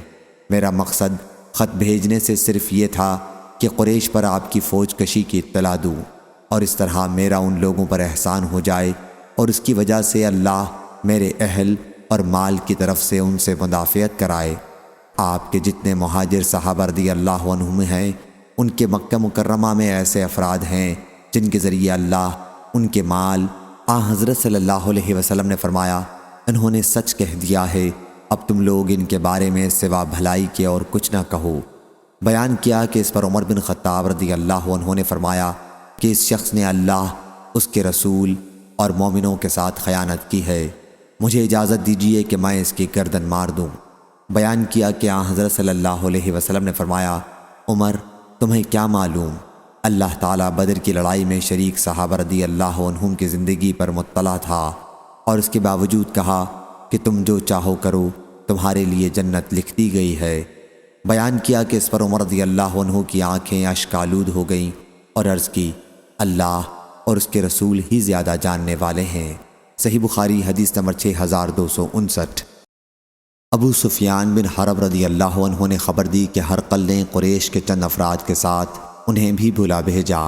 میرا مقصد خط بھیجنے سے صرف یہ تھا کہ قریش پر آپ کی فوج کشی کی اطلاع دوں اور اس طرح میرا ان لوگوں پر احسان ہو جائے اور اس کی وجہ سے اللہ میرے اہل اور مال کی طرف سے ان سے مدافعت کرائے۔ آپ کے جتنے مہاجر صحابہ رضی اللہ عنہم ہیں، ان کے مکہ مکرمہ میں ایسے افراد ہیں جن کے ذریعے اللہ ان کے مال حضرت صلی اللہ علیہ وسلم نے فرمایا انہوں نے سچ کہہ دیا ہے، اب تم لوگ ان کے بارے میں سوا بھلائی کے اور کچھ نہ کہو۔ بیان کیا کہ اس پر عمر بن خطاب رضی اللہ عنہ نے فرمایا کہ اس شخص نے اللہ، اس کے رسول اور مومنوں کے ساتھ خیانت کی ہے، مجھے اجازت دیجیے کہ میں اس کی گردن مار دوں۔ بیان کیا کہ حضرت صلی اللہ علیہ وسلم نے فرمایا، عمر تمہیں کیا معلوم، اللہ تعالیٰ بدر کی لڑائی میں شریک صحابہ رضی اللہ عنہم کی زندگی پر مطلع تھا اور اس کے باوجود کہا کہ تم جو چاہو کرو، تمہارے لیے جنت لکھ دی گئی ہے۔ بیان کیا کہ اس پر عمر رضی اللہ عنہ کی آنکھیں اشک آلود ہو گئیں اور عرض کی، اللہ اور اس کے رسول ہی زیادہ جاننے والے ہیں۔ صحیح بخاری حدیث نمبر 6259۔ ابو سفیان بن حرب رضی اللہ عنہ نے خبر دی کہ ہرقل نے قریش کے چند افراد کے ساتھ انہیں بھی بلا بھیجا۔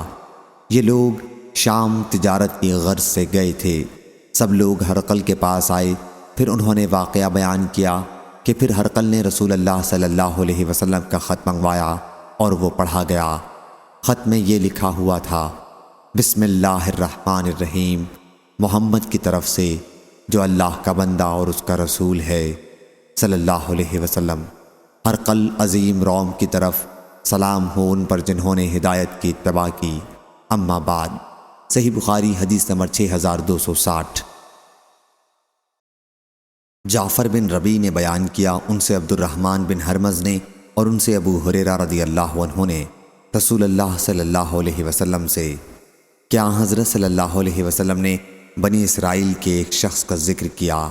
یہ لوگ شام تجارت کی غرض سے گئے تھے۔ سب لوگ ہرقل کے پاس آئے، پھر انہوں نے واقعہ بیان کیا کہ پھر ہرقل نے رسول اللہ صلی اللہ علیہ وسلم کا خط منگوایا اور وہ پڑھا گیا۔ خط میں یہ لکھا ہوا تھا، بسم اللہ الرحمن الرحیم، محمد کی طرف سے جو اللہ کا بندہ اور اس کا رسول ہے صلی اللہ علیہ وسلم، ہرقل عظیم روم کی طرف سلام ہو ان پر جنہوں نے ہدایت کی اتباع کی، اما بعد۔ صحیح بخاری حدیث نمبر 6260۔ جعفر بن ربیع نے بیان کیا، ان سے عبد الرحمن بن ہرمز نے اور ان سے ابو ہریرہ رضی اللہ عنہ نے رسول اللہ صلی اللہ علیہ وسلم سے کیا حضرت صلی اللہ علیہ وسلم نے بنی اسرائیل کے ایک شخص کا ذکر کیا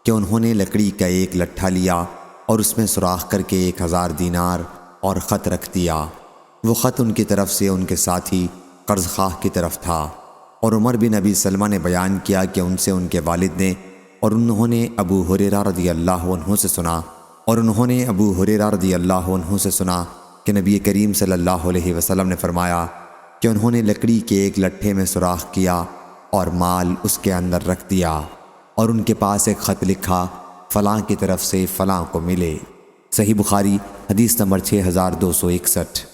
کہ انہوں نے لکڑی کا ایک لٹھا لیا اور اس میں سوراخ کر کے 1000 دینار اور خط رکھ دیا۔ وہ خط ان کی طرف سے ان کے ساتھی قرض خواہ کی طرف تھا، اور عمر بن ابی سلمہ نے بیان کیا کہ ان سے ان کے والد نے اور انہوں نے ابو ہریرہ رضی اللہ عنہ سے سنا کہ نبی کریم صلی اللہ علیہ وسلم نے فرمایا کہ انہوں نے لکڑی کے ایک لٹھے میں سوراخ کیا اور مال اس کے اندر رکھ دیا اور ان کے پاس ایک خط لکھا، فلاں کی طرف سے فلاں کو ملے۔ صحیح بخاری حدیث نمبر 6261۔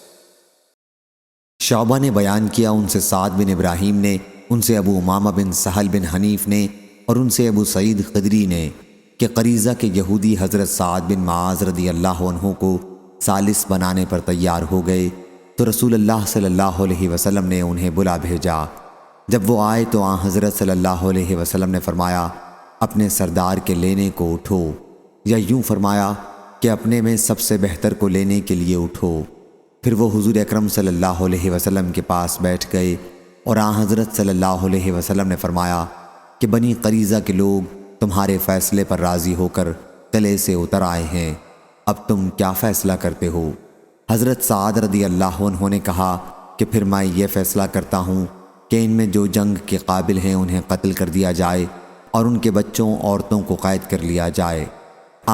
شعبہ نے بیان کیا، ان سے سعد بن ابراہیم نے، ان سے ابو امامہ بن سہل بن حنیف نے اور ان سے ابو سعید خدری نے کہ قریظہ کے یہودی حضرت سعد بن معاذ رضی اللہ عنہ کو ثالث بنانے پر تیار ہو گئے تو رسول اللہ صلی اللہ علیہ وسلم نے انہیں بلا بھیجا۔ جب وہ آئے تو حضرت صلی اللہ علیہ وسلم نے فرمایا، اپنے سردار کے لینے کو اٹھو، یا یوں فرمایا کہ اپنے میں سب سے بہتر کو لینے کے لیے اٹھو۔ پھر وہ حضور اکرم صلی اللہ علیہ وسلم کے پاس بیٹھ گئے اور حضرت صلی اللہ علیہ وسلم نے فرمایا کہ بنی قریظہ کے لوگ تمہارے فیصلے پر راضی ہو کر قلعے سے اتر آئے ہیں، اب تم کیا فیصلہ کرتے ہو؟ حضرت سعد رضی اللہ عنہ نے کہا کہ پھر میں یہ فیصلہ کرتا ہوں کہ ان میں جو جنگ کے قابل ہیں انہیں قتل کر دیا جائے اور ان کے بچوں عورتوں کو قید کر لیا جائے۔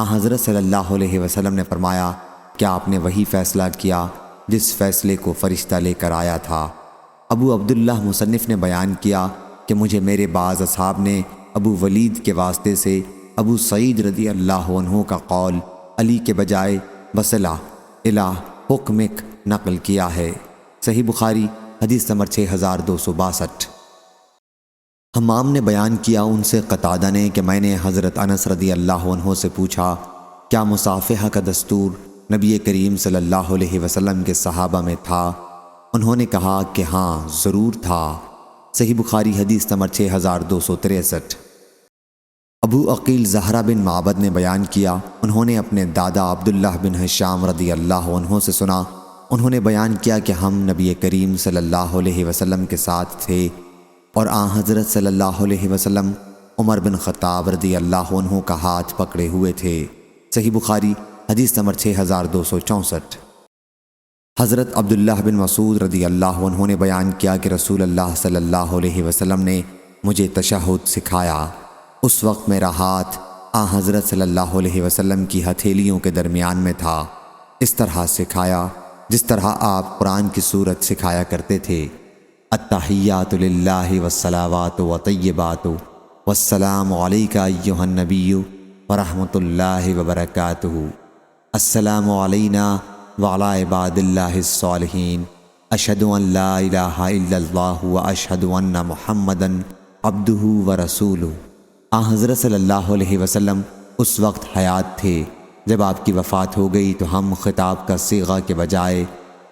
حضرت صلی اللہ علیہ وسلم نے فرمایا، کیا آپ نے وہی فیصلہ کیا؟ جس فیصلے کو فرشتہ لے کر آیا تھا۔ ابو عبداللہ مصنف نے بیان کیا کہ مجھے میرے بعض اصحاب نے ابو ولید کے واسطے سے ابو سعید رضی اللہ عنہ کا قول علی کے بجائے بصلہ الہ حکمک نقل کیا ہے۔ صحیح بخاری حدیث نمبر 6262۔ حمام نے بیان کیا ان سے قتادہ نے کہ میں نے حضرت انس رضی اللہ عنہ سے پوچھا کیا مصافحہ کا دستور نبی کریم صلی اللہ علیہ وسلم کے صحابہ میں تھا؟ انہوں نے کہا کہ ہاں ضرور تھا۔ صحیح بخاری حدیث نمبر 6263۔ ابو عقیل زہرہ بن معبد نے بیان کیا انہوں نے اپنے دادا عبداللہ بن ہشام رضی اللہ عنہ سے سنا، انہوں نے بیان کیا کہ ہم نبی کریم صلی اللہ علیہ وسلم کے ساتھ تھے اور آن حضرت صلی اللہ علیہ وسلم عمر بن خطاب رضی اللہ عنہ کا ہاتھ پکڑے ہوئے تھے۔ صحیح بخاری حدیث نمبر 6264۔ حضرت عبداللہ بن مسعود رضی اللہ عنہ نے بیان کیا کہ رسول اللہ صلی اللہ علیہ وسلم نے مجھے تشہد سکھایا۔ اس وقت میرا ہاتھ آن حضرت صلی اللہ علیہ وسلم کی ہتھیلیوں کے درمیان میں تھا۔ اس طرح سکھایا جس طرح آپ قرآن کی سورت سکھایا کرتے تھے۔ التحیات للہ والصلوات وطیبات والسلام علیک ایھا النبی ورحمۃ اللہ وبرکاتہ، السلام علینا وعلی عباد اللہ الصالحین، اشہد ان لا الہ الا اللہ واشہد ان محمدا عبدہ ورسولہ۔ آن حضرت صلی اللہ علیہ وسلم اس وقت حیات تھے۔ جب آپ کی وفات ہو گئی تو ہم خطاب کا صیغہ کے بجائے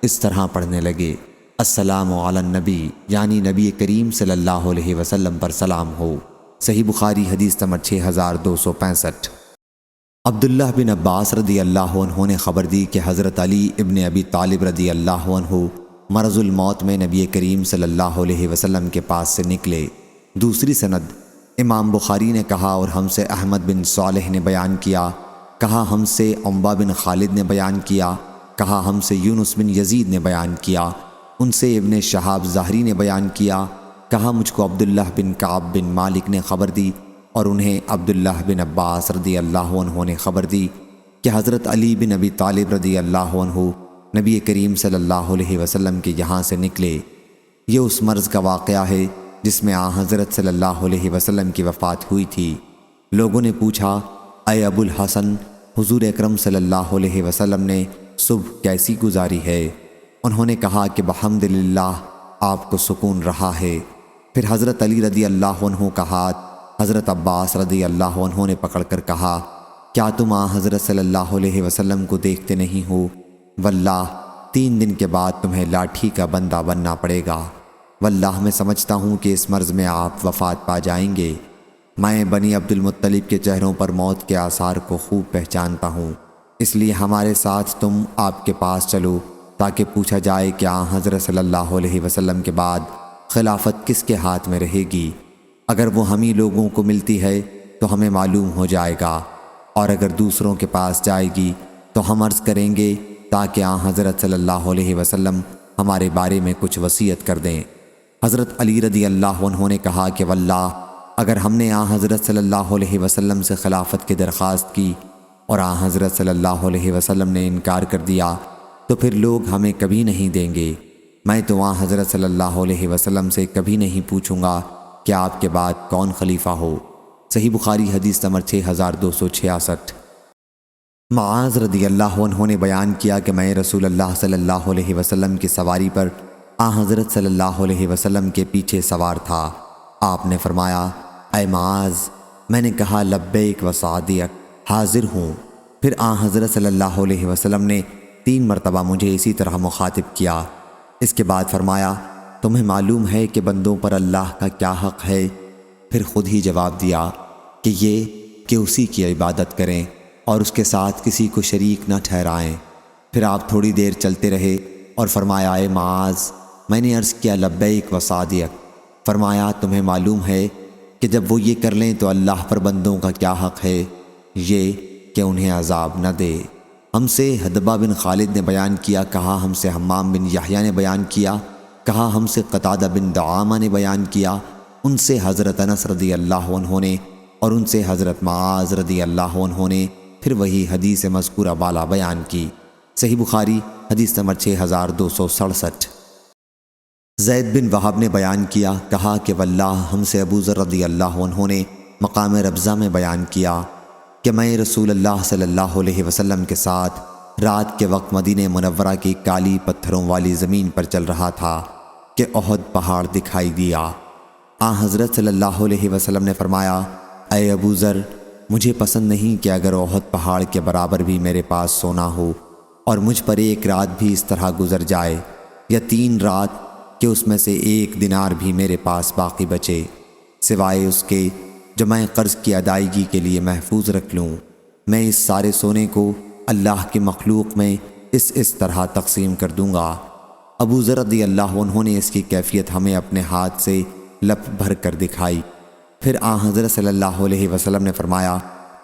اس طرح پڑھنے لگے، السلام علی النبی، یعنی نبی کریم صلی اللہ علیہ وسلم پر سلام ہو۔ صحیح بخاری حدیث نمبر 6265۔ عبداللہ بن عباس رضی اللہ عنہ نے خبر دی کہ حضرت علی ابن ابی طالب رضی اللہ عنہ مرض الموت میں نبی کریم صلی اللہ علیہ وسلم کے پاس سے نکلے۔ دوسری سند امام بخاری نے کہا اور ہم سے احمد بن صالح نے بیان کیا، کہا ہم سے عنبہ بن خالد نے بیان کیا، کہا ہم سے یونس بن یزید نے بیان کیا، ان سے ابن شہاب ظاہری نے بیان کیا، کہا مجھ کو عبداللہ بن کعب بن مالک نے خبر دی اور انہیں عبداللہ بن عباس رضی اللہ عنہ نے خبر دی کہ حضرت علی بن ابی طالب رضی اللہ عنہ نبی کریم صلی اللہ علیہ وسلم کے یہاں سے نکلے۔ یہ اس مرض کا واقعہ ہے جس میں آن حضرت صلی اللہ علیہ وسلم کی وفات ہوئی تھی۔ لوگوں نے پوچھا اے ابو الحسن، حضور اکرم صلی اللہ علیہ وسلم نے صبح کیسی گزاری ہے؟ انہوں نے کہا کہ بحمدللہ آپ کو سکون رہا ہے۔ پھر حضرت علی رضی اللہ عنہ کا ہاتھ حضرت عباس رضی اللہ عنہ نے پکڑ کر کہا کیا تم آن حضرت صلی اللہ علیہ وسلم کو دیکھتے نہیں ہو؟ واللہ 3 دن کے بعد تمہیں لاٹھی کا بندہ بننا پڑے گا۔ واللہ میں سمجھتا ہوں کہ اس مرض میں آپ وفات پا جائیں گے۔ میں بنی عبد المطلب کے چہروں پر موت کے آثار کو خوب پہچانتا ہوں، اس لیے ہمارے ساتھ تم آپ کے پاس چلو تاکہ پوچھا جائے کہ آن حضرت صلی اللہ علیہ وسلم کے بعد خلافت کس کے ہاتھ میں رہے گی۔ اگر وہ ہمیں لوگوں کو ملتی ہے تو ہمیں معلوم ہو جائے گا، اور اگر دوسروں کے پاس جائے گی تو ہم عرض کریں گے تاکہ آن حضرت صلی اللہ علیہ وسلم ہمارے بارے میں کچھ وصیت کر دیں۔ حضرت علی رضی اللہ عنہ نے کہا کہ واللہ اگر ہم نے آن حضرت صلی اللہ علیہ وسلم سے خلافت کی درخواست کی اور آن حضرت صلی اللہ علیہ وسلم نے انکار کر دیا تو پھر لوگ ہمیں کبھی نہیں دیں گے۔ میں تو آن حضرت صلی اللہ علیہ وسلم سے کبھی نہیں پوچھوں گا کہ آپ کے بعد کون خلیفہ ہو۔ صحیح بخاری حدیث نمبر 6266۔ معاذ رضی اللہ عنہ نے بیان کیا کہ میں رسول اللہ صلی اللہ علیہ وسلم کی سواری پر آن حضرت صلی اللہ علیہ وسلم کے پیچھے سوار تھا۔ آپ نے فرمایا اے معاذ، میں نے کہا لبیک و سعدیک، حاضر ہوں۔ پھر آن حضرت صلی اللہ علیہ وسلم نے 3 مرتبہ مجھے اسی طرح مخاطب کیا۔ اس کے بعد فرمایا تمہیں معلوم ہے کہ بندوں پر اللہ کا کیا حق ہے؟ پھر خود ہی جواب دیا کہ یہ کہ اسی کی عبادت کریں اور اس کے ساتھ کسی کو شریک نہ ٹھہرائیں۔ پھر آپ تھوڑی دیر چلتے رہے اور فرمایا اے معاذ، میں نے عرض کیا لبیک و سعدیک۔ فرمایا تمہیں معلوم ہے کہ جب وہ یہ کر لیں تو اللہ پر بندوں کا کیا حق ہے؟ یہ کہ انہیں عذاب نہ دے۔ ہم سے حدبہ بن خالد نے بیان کیا، کہا ہم سے حمام بن یحییٰ نے بیان کیا، کہا ہم سے قتادہ بن دعامہ نے بیان کیا، ان سے حضرت انس رضی اللہ عنہ نے اور ان سے حضرت معاذ رضی اللہ عنہ نے پھر وہی حدیث مذکورہ بالا بیان کی۔ صحیح بخاری حدیث نمبر 6267۔ زید بن وہب نے بیان کیا، کہا کہ واللہ ہم سے ابو ذر رضی اللہ عنہ نے مقام ربضہ میں بیان کیا کہ میں رسول اللہ صلی اللہ علیہ وسلم کے ساتھ رات کے وقت مدینہ منورہ کی کالی پتھروں والی زمین پر چل رہا تھا کہ احد پہاڑ دکھائی دیا۔ حضرت صلی اللہ علیہ وسلم نے فرمایا، اے ابو ذر، مجھے پسند نہیں کہ اگر احد پہاڑ کے برابر بھی میرے پاس سونا ہو اور مجھ پر ایک رات بھی اس طرح گزر جائے، یا 3 رات کہ اس میں سے 1 دینار بھی میرے پاس باقی بچے، سوائے اس کے جو میں قرض کی ادائیگی کے لیے محفوظ رکھ لوں، میں اس سارے سونے کو اللہ کی مخلوق میں اس طرح تقسیم کر دوں گا۔ ابو ذر رضی اللہ عنہ نے اس کی کیفیت ہمیں اپنے ہاتھ سے لپ بھر کر دکھائی۔ پھر حضرت صلی اللہ علیہ وسلم نے فرمایا،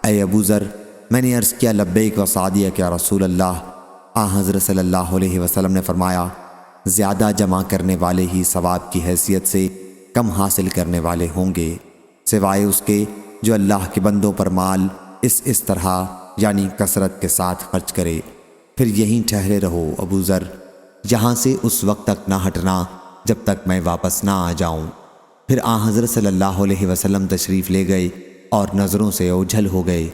اے ابو ذر، میں نے عرض کیا لبیک و سعدیک یا رسول اللہ۔ حضرت صلی اللہ علیہ وسلم نے فرمایا، زیادہ جمع کرنے والے ہی ثواب کی حیثیت سے کم حاصل کرنے والے ہوں گے، سوائے اس کے جو اللہ کے بندوں پر مال اس طرح یعنی کثرت کے ساتھ خرچ کرے۔ پھر یہیں ٹھہرے رہو ابو ذر، یہاں سے اس وقت تک نہ ہٹنا جب تک میں واپس نہ آ جاؤں۔ پھر حضرت صلی اللہ علیہ وسلم تشریف لے گئے اور نظروں سے اوجھل ہو گئے۔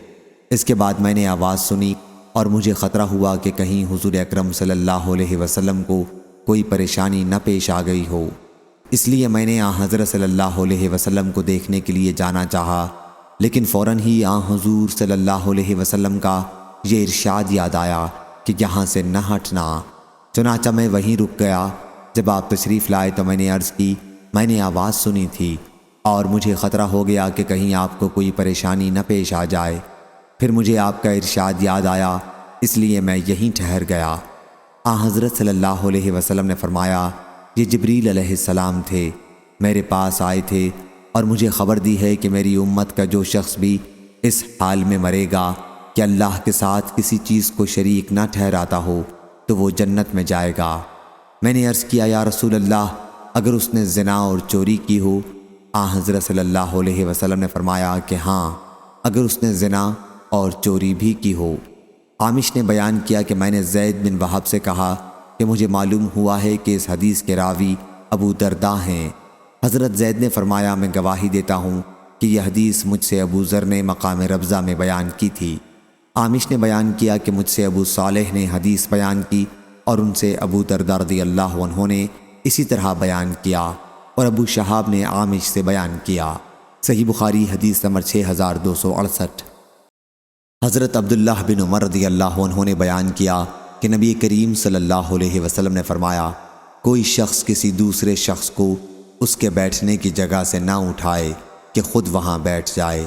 اس کے بعد میں نے آواز سنی اور مجھے خطرہ ہوا کہ کہیں حضور اکرم صلی اللہ علیہ وسلم کو کوئی پریشانی نہ پیش آ گئی ہو، اس لیے میں نے حضرت صلی اللہ علیہ وسلم کو دیکھنے کے لیے جانا چاہا، لیکن فوراً ہی حضور صلی اللہ علیہ وسلم کا یہ ارشاد یاد آیا کہ یہاں سے نہ ہٹنا۔ چنانچہ میں وہیں رک گیا۔ جب آپ تشریف لائے تو میں نے عرض کی، میں نے آواز سنی تھی اور مجھے خطرہ ہو گیا کہ کہیں آپ کو کوئی پریشانی نہ پیش آ جائے۔ پھر مجھے آپ کا ارشاد یاد آیا، اس لیے میں یہیں ٹھہر گیا۔ حضرت صلی اللہ علیہ وسلم نے فرمایا، یہ جبریل علیہ السلام تھے، میرے پاس آئے تھے اور مجھے خبر دی ہے کہ میری امت کا جو شخص بھی اس حال میں مرے گا کہ اللہ کے ساتھ کسی چیز کو شریک نہ ٹھہراتا ہو تو وہ جنت میں جائے گا۔ میں نے عرض کیا، یا رسول اللہ، اگر اس نے زنا اور چوری کی ہو؟ حضرت صلی اللہ علیہ وسلم نے فرمایا کہ ہاں، اگر اس نے زنا اور چوری بھی کی ہو۔ عامش نے بیان کیا کہ میں نے زید بن وہب سے کہا کہ مجھے معلوم ہوا ہے کہ اس حدیث کے راوی ابو درداء ہیں۔ حضرت زید نے فرمایا، میں گواہی دیتا ہوں کہ یہ حدیث مجھ سے ابو ذر نے مقام ربضہ میں بیان کی تھی۔ عامش نے بیان کیا کہ مجھ سے ابو صالح نے حدیث بیان کی اور ان سے ابو درداء رضی اللہ عنہ نے اسی طرح بیان کیا، اور ابو شہاب نے عامش سے بیان کیا۔ صحیح بخاری حدیث نمبر 6268۔ حضرت عبداللہ بن عمر رضی اللہ عنہ نے بیان کیا کہ نبی کریم صلی اللہ علیہ وسلم نے فرمایا، کوئی شخص کسی دوسرے شخص کو اس کے بیٹھنے کی جگہ سے نہ اٹھائے کہ خود وہاں بیٹھ جائے۔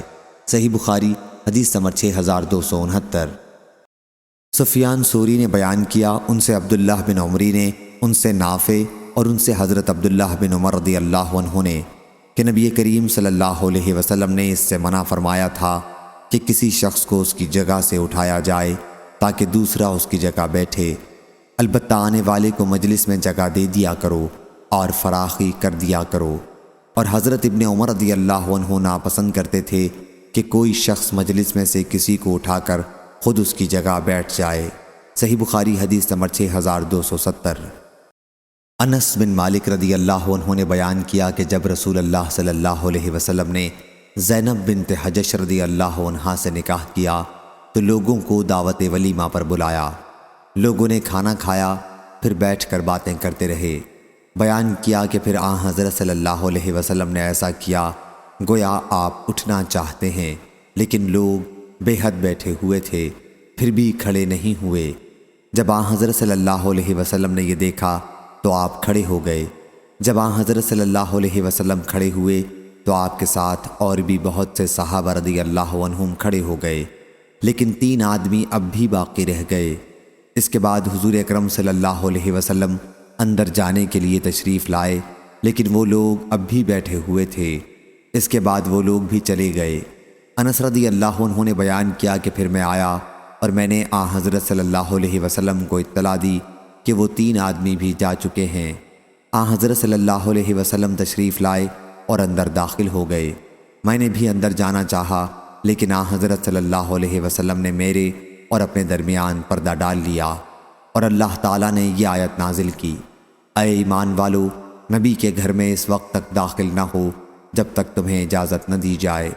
صحیح بخاری حدیث نمبر 6269۔ سفیان ثوری نے بیان کیا، ان سے عبداللہ بن عمری نے، ان سے نافع اور ان سے حضرت عبداللہ بن عمر رضی اللہ عنہ نے کہ نبی کریم صلی اللہ علیہ وسلم نے اس سے منع فرمایا تھا کہ کسی شخص کو اس کی جگہ سے اٹھایا جائے تاکہ دوسرا اس کی جگہ بیٹھے، البتہ آنے والے کو مجلس میں جگہ دے دیا کرو اور فراخی کر دیا کرو۔ اور حضرت ابن عمر رضی اللہ عنہ ناپسند کرتے تھے کہ کوئی شخص مجلس میں سے کسی کو اٹھا کر خود اس کی جگہ بیٹھ جائے۔ صحیح بخاری حدیث نمبر 6270۔ انس بن مالک رضی اللہ عنہ نے بیان کیا کہ جب رسول اللہ صلی اللہ علیہ وسلم نے زینب بنت حجش رضی اللہ عنہا سے نکاح کیا تو لوگوں کو دعوت ولیمہ پر بلایا۔ لوگوں نے کھانا کھایا، پھر بیٹھ کر باتیں کرتے رہے۔ بیان کیا کہ پھر حضرت صلی اللہ علیہ وسلم نے ایسا کیا گویا آپ اٹھنا چاہتے ہیں، لیکن لوگ بے حد بیٹھے ہوئے تھے، پھر بھی کھڑے نہیں ہوئے۔ جب حضرت صلی اللہ علیہ وسلم نے یہ دیکھا تو آپ کھڑے ہو گئے۔ جب حضرت صلی اللہ علیہ وسلم کھڑے ہوئے تو آپ کے ساتھ اور بھی بہت سے صحابہ رضی اللہ عنہم کھڑے ہو گئے، لیکن 3 آدمی اب بھی باقی رہ گئے۔ اس کے بعد حضور اکرم صلی اللہ علیہ وسلم اندر جانے کے لیے تشریف لائے، لیکن وہ لوگ اب بھی بیٹھے ہوئے تھے۔ اس کے بعد وہ لوگ بھی چلے گئے۔ انس رضی اللہ عنہ نے بیان کیا کہ پھر میں آیا اور میں نے حضرت صلی اللہ علیہ وسلم کو اطلاع دی کہ وہ 3 آدمی بھی جا چکے ہیں۔ حضرت صلی اللہ علیہ وسلم تشریف لائے اور اندر داخل ہو گئے۔ میں نے بھی اندر جانا چاہا، لیکن حضرت صلی اللہ علیہ وسلم نے میرے اور اپنے درمیان پردہ ڈال لیا۔ اور اللہ تعالیٰ نے یہ آیت نازل کی، اے ایمان والو، نبی کے گھر میں اس وقت تک داخل نہ ہو جب تک تمہیں اجازت نہ دی جائے۔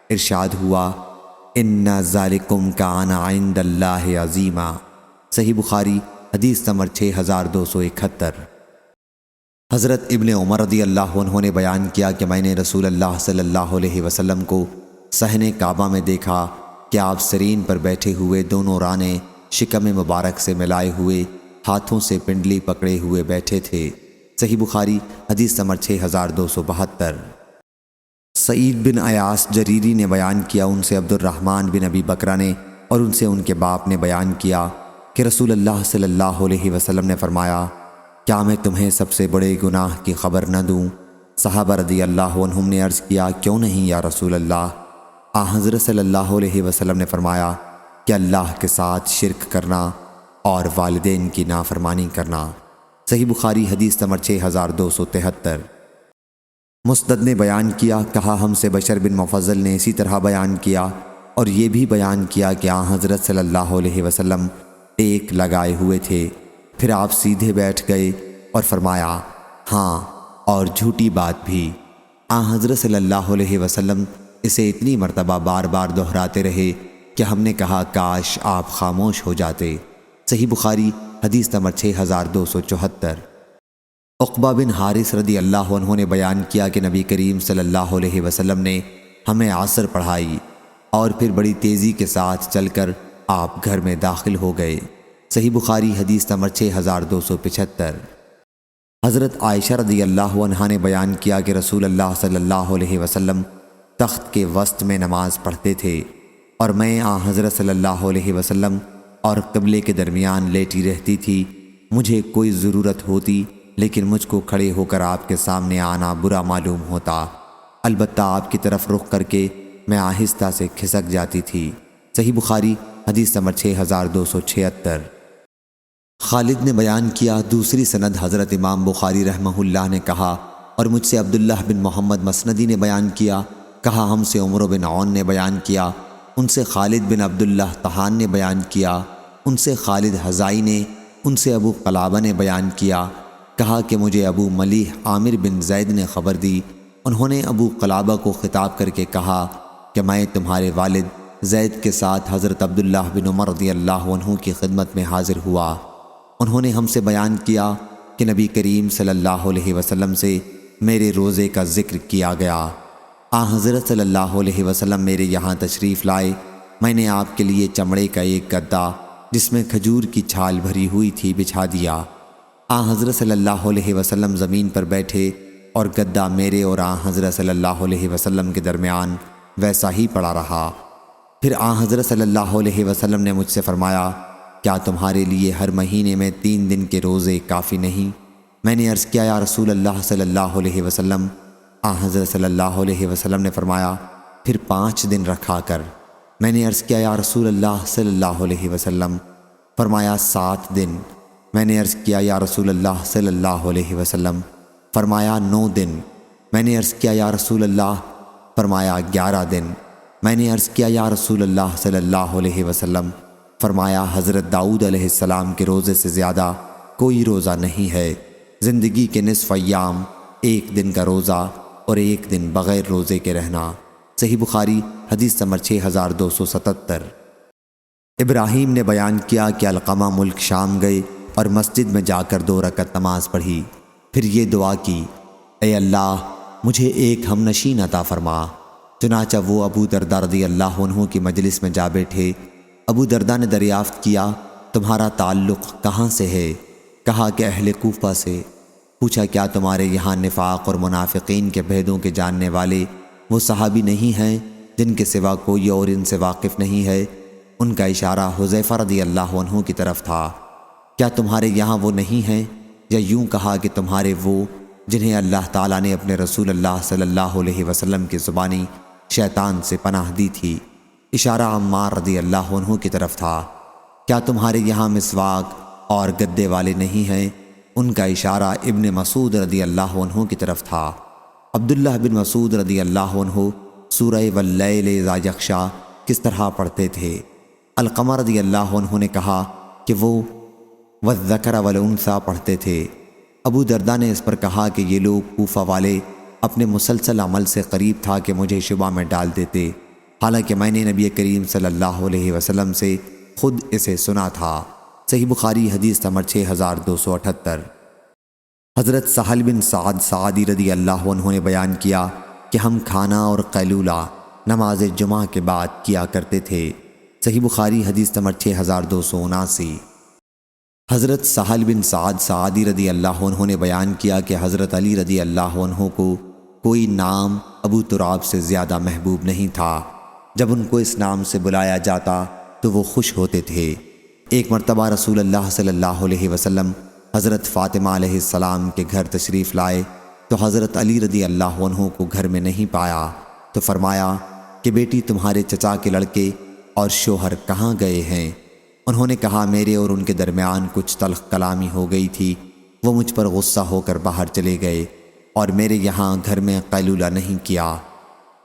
ارشاد ہوا، ان ذالکم کان عند اللہ عظیما۔ صحیح بخاری حدیث نمبر 6271۔ حضرت ابن عمر رضی اللہ عنہ نے بیان کیا کہ میں نے رسول اللہ صلی اللہ علیہ وسلم کو صحن کعبہ میں دیکھا کہ آپ سرین پر بیٹھے ہوئے دونوں رانے شکم مبارک سے ملائے ہوئے ہاتھوں سے پنڈلی پکڑے ہوئے بیٹھے تھے۔ صحیح بخاری حدیث نمبر 6272۔ سعید بن ایاس جریری نے بیان کیا، ان سے عبد الرحمن بن ابی بکرہ نے اور ان سے ان کے باپ نے بیان کیا کہ رسول اللہ صلی اللہ علیہ وسلم نے فرمایا، کیا میں تمہیں سب سے بڑے گناہ کی خبر نہ دوں؟ صحابہ رضی اللہ عنہم نے عرض کیا، کیوں نہیں یا رسول اللہ؟ حضرت صلی اللہ علیہ وسلم نے فرمایا کہ اللہ کے ساتھ شرک کرنا اور والدین کی نافرمانی کرنا۔ صحیح بخاری حدیث نمبر 6273۔ مسدد نے بیان کیا، کہا ہم سے بشر بن مفضل نے اسی طرح بیان کیا اور یہ بھی بیان کیا کہ حضرت صلی اللہ علیہ وسلم ٹیک لگائے ہوئے تھے، پھر آپ سیدھے بیٹھ گئے اور فرمایا، ہاں اور جھوٹی بات بھی۔ حضرت صلی اللہ علیہ وسلم اسے اتنی مرتبہ بار بار دہراتے رہے کہ ہم نے کہا کاش آپ خاموش ہو جاتے۔ صحیح بخاری حدیث نمبر 6274۔ عقبہ بن حارث رضی اللہ عنہ نے بیان کیا کہ نبی کریم صلی اللہ علیہ وسلم نے ہمیں عصر پڑھائی اور پھر بڑی تیزی کے ساتھ چل کر آپ گھر میں داخل ہو گئے۔ صحیح بخاری حدیث نمبر 6275۔ حضرت عائشہ رضی اللہ عنہا نے بیان کیا کہ رسول اللہ صلی اللہ علیہ وسلم تخت کے وسط میں نماز پڑھتے تھے اور میں حضرت صلی اللہ علیہ وسلم اور قبلے کے درمیان لیٹی رہتی تھی۔ مجھے کوئی ضرورت ہوتی لیکن مجھ کو کھڑے ہو کر آپ کے سامنے آنا برا معلوم ہوتا، البتہ آپ کی طرف رخ کر کے میں آہستہ سے کھسک جاتی تھی۔ صحیح بخاری حدیث نمبر 6276۔ خالد نے بیان کیا، دوسری سند حضرت امام بخاری رحمہ اللہ نے کہا اور مجھ سے عبداللہ بن محمد مسندی نے بیان کیا، کہا ہم سے عمر بن عون نے بیان کیا، ان سے خالد بن عبداللہ طحان نے بیان کیا، ان سے خالد حذائی نے، ان سے ابو قلابہ نے بیان کیا، کہا کہ مجھے ابو ملیح عامر بن زید نے خبر دی، انہوں نے ابو قلابہ کو خطاب کر کے کہا کہ میں تمہارے والد زید کے ساتھ حضرت عبداللہ بن عمر رضی اللہ عنہ کی خدمت میں حاضر ہوا۔ انہوں نے ہم سے بیان کیا کہ نبی کریم صلی اللہ علیہ وسلم سے میرے روزے کا ذکر کیا گیا۔ حضرت صلی اللہ علیہ وسلم میرے یہاں تشریف لائے، میں نے آپ کے لیے چمڑے کا ایک گدا جس میں کھجور کی چھال بھری ہوئی تھی بچھا دیا۔ حضرت صلی اللہ علیہ وسلم زمین پر بیٹھے اور گدا میرے اور حضرت صلی اللہ علیہ وسلم کے درمیان ویسا ہی پڑا رہا۔ پھر حضرت صلی اللہ علیہ وسلم نے مجھ سے فرمایا، کیا تمہارے لیے ہر مہینے میں 3 دن کے روزے کافی نہیں؟ میں نے عرض کیا، یا رسول اللہ صلی اللہ علیہ وسلم۔ حضرت صلی اللہ علیہ وسلم نے فرمایا، پھر 5 دن رکھا کر۔ میں نے عرض کیا، یا رسول اللہ صلی اللہ علیہ وسلم۔ فرمایا 7 دن۔ میں نے عرض کیا، یا رسول اللہ صلی اللہ علیہ وسلم۔ فرمایا 9 دن۔ میں نے عرض کیا، یا رسول اللہ۔ فرمایا 11 دن۔ میں نے عرض کیا، یا رسول اللہ صلی اللہ علیہ وسلم۔ فرمایا حضرت داؤد علیہ السلام کے روزے سے زیادہ کوئی روزہ نہیں ہے۔ زندگی کے نصف ایام 1 دن کا روزہ اور 1 دن بغیر روزے کے رہنا۔ صحیح بخاری حدیث نمبر 6277۔ ابراہیم نے بیان کیا کہ علقمہ ملک شام گئے اور مسجد میں جا کر 2 رکعت نماز پڑھی، پھر یہ دعا کی، اے اللہ مجھے ایک ہم نشین عطا فرما۔ چنانچہ وہ ابو درداء رضی اللہ عنہ کی مجلس میں جا بیٹھے۔ ابو درداء نے دریافت کیا، تمہارا تعلق کہاں سے ہے؟ کہا کہ اہل کوفہ سے۔ پوچھا، کیا تمہارے یہاں نفاق اور منافقین کے بھیدوں کے جاننے والے وہ صحابی نہیں ہیں جن کے سوا کوئی اور ان سے واقف نہیں ہے؟ ان کا اشارہ حذیفہ رضی اللہ عنہ کی طرف تھا۔ کیا تمہارے یہاں وہ نہیں ہیں؟ یا یوں کہا کہ تمہارے وہ جنہیں اللہ تعالیٰ نے اپنے رسول اللہ صلی اللہ علیہ وسلم کی زبانی شیطان سے پناہ دی تھی؟ اشارہ عمار رضی اللہ عنہ کی طرف تھا۔ کیا تمہارے یہاں مسواک اور گدے والے نہیں ہیں؟ ان کا اشارہ ابن مسعود رضی اللہ عنہ کی طرف تھا۔ عبداللہ بن مسعود رضی اللہ عنہ سورہ واللیل اذا یغشی کس طرح پڑھتے تھے؟ علقمہ رضی اللہ عنہ نے کہا کہ وہ والذکر والانثیٰ پڑھتے تھے۔ ابو درداء نے اس پر کہا کہ یہ لوگ کوفہ والے اپنے مسلسل عمل سے قریب تھا کہ مجھے شبہ میں ڈال دیتے، حالانکہ میں نے نبی کریم صلی اللہ علیہ وسلم سے خود اسے سنا تھا۔ صحیح بخاری حدیث نمبر 6278۔ حضرت سہل بن سعد سعدی رضی اللہ عنہ نے بیان کیا کہ ہم کھانا اور قیلولہ نماز جمعہ کے بعد کیا کرتے تھے۔ صحیح بخاری حدیث نمبر 6279۔ حضرت سہل بن سعد سعدی رضی اللہ عنہ نے بیان کیا کہ حضرت علی رضی اللہ عنہ کو کوئی نام ابو تراب سے زیادہ محبوب نہیں تھا۔ جب ان کو اس نام سے بلایا جاتا تو وہ خوش ہوتے تھے۔ ایک مرتبہ رسول اللہ صلی اللہ علیہ وسلم حضرت فاطمہ علیہ السلام کے گھر تشریف لائے تو حضرت علی رضی اللہ عنہ کو گھر میں نہیں پایا تو فرمایا کہ بیٹی تمہارے چچا کے لڑکے اور شوہر کہاں گئے ہیں؟ انہوں نے کہا میرے اور ان کے درمیان کچھ تلخ کلامی ہو گئی تھی، وہ مجھ پر غصہ ہو کر باہر چلے گئے اور میرے یہاں گھر میں قیلولہ نہیں کیا۔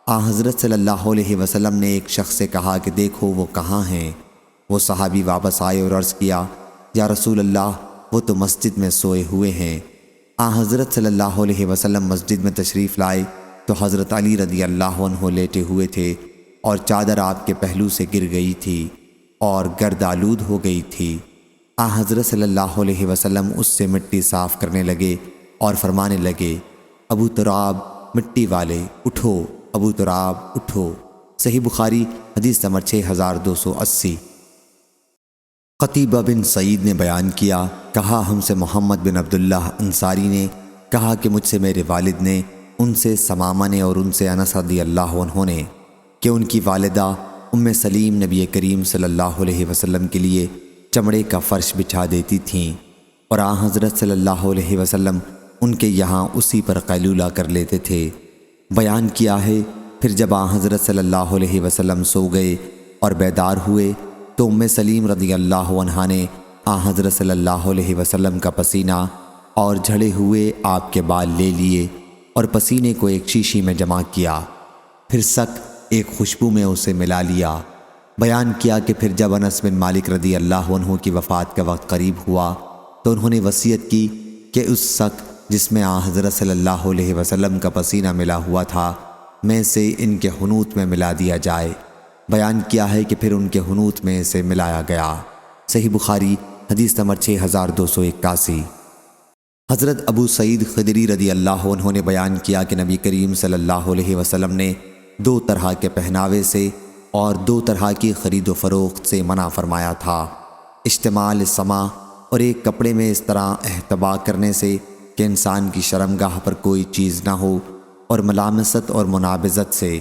حضرت صلی اللہ علیہ وسلم نے ایک شخص سے کہا کہ دیکھو وہ کہاں ہیں؟ وہ صحابی واپس آئے اور عرض کیا یا رسول اللہ وہ تو مسجد میں سوئے ہوئے ہیں۔ حضرت صلی اللہ علیہ وسلم مسجد میں تشریف لائے تو حضرت علی رضی اللہ عنہ لیٹے ہوئے تھے اور چادر آپ کے پہلو سے گر گئی تھی اور گرد آلود ہو گئی تھی۔ حضرت صلی اللہ علیہ وسلم اس سے مٹی صاف کرنے لگے اور فرمانے لگے ابو تراب مٹی والے اٹھو، ابو تراب اٹھو۔ صحیح بخاری حدیث نمبر 6280۔ قتیبہ بن سعید نے بیان کیا، کہا ہم سے محمد بن عبداللہ انصاری نے کہا کہ مجھ سے میرے والد نے، ان سے ثمامہ نے اور ان سے انس رضی اللہ عنہ نے کہ ان کی والدہ ام سلیم نبی کریم صلی اللہ علیہ وسلم کے لیے چمڑے کا فرش بچھا دیتی تھیں اور حضرت صلی اللہ علیہ وسلم ان کے یہاں اسی پر قیلولہ کر لیتے تھے۔ بیان کیا ہے پھر جب حضرت صلی اللہ علیہ وسلم سو گئے اور بیدار ہوئے تو ام سلیم رضی اللہ عنہا نے حضرت صلی اللہ علیہ وسلم کا پسینہ اور جھڑے ہوئے آپ کے بال لے لیے اور پسینے کو ایک شیشی میں جمع کیا، پھر سک ایک خوشبو میں اسے ملا لیا۔ بیان کیا کہ پھر جب انس بن مالک رضی اللہ عنہ کی وفات کا وقت قریب ہوا تو انہوں نے وصیت کی کہ اس سک جس میں حضرت صلی اللہ علیہ وسلم کا پسینہ ملا ہوا تھا میں سے ان کے حنوط میں ملا دیا جائے۔ بیان کیا ہے کہ پھر ان کے حنوط میں اسے ملایا گیا۔ صحیح بخاری حدیث نمبر 6281۔ حضرت ابو سعید خدری رضی اللہ عنہ نے بیان کیا کہ نبی کریم صلی اللہ علیہ وسلم نے 2 طرح کے پہناوے سے اور 2 طرح کی خرید و فروخت سے منع فرمایا تھا، اشتمال سما اور ایک کپڑے میں اس طرح احتبا کرنے سے کہ انسان کی شرمگاہ پر کوئی چیز نہ ہو، اور ملامست اور منابذت سے۔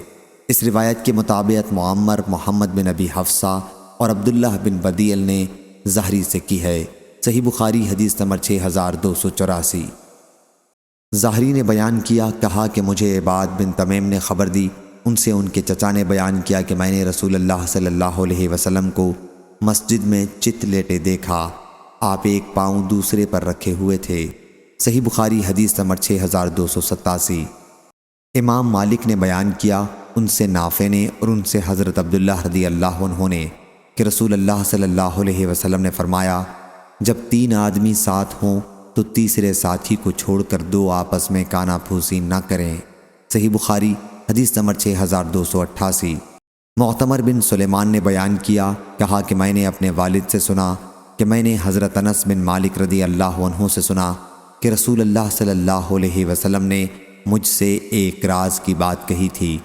اس روایت کے مطابق معمر محمد بن ابی حفصہ اور عبداللہ بن بدیل نے زہری سے کی ہے۔ صحیح بخاری حدیث نمبر 6284۔ زہری نے بیان کیا، کہا کہ مجھے عباد بن تمیم نے خبر دی، ان سے ان کے چچا نے بیان کیا کہ میں نے رسول اللہ صلی اللہ علیہ وسلم کو مسجد میں چت لیٹے دیکھا، آپ ایک پاؤں دوسرے پر رکھے ہوئے تھے۔ صحیح بخاری حدیث نمبر 6287۔ امام مالک نے بیان کیا، ان سے نافع نے اور ان سے حضرت عبداللہ رضی اللہ عنہ نے کہ رسول اللہ صلی اللہ علیہ وسلم نے فرمایا جب 3 آدمی ساتھ ہوں تو تیسرے ساتھی کو چھوڑ کر 2 آپس میں کانا پھوسی نہ کریں۔ صحیح بخاری حدیث نمبر 6288۔ معتمر بن سلیمان نے بیان کیا، کہا کہ میں نے اپنے والد سے سنا کہ میں نے حضرت انس بن مالک رضی اللہ عنہ سے سنا کہ رسول اللہ صلی اللہ علیہ وسلم نے مجھ سے ایک راز کی بات کہی تھی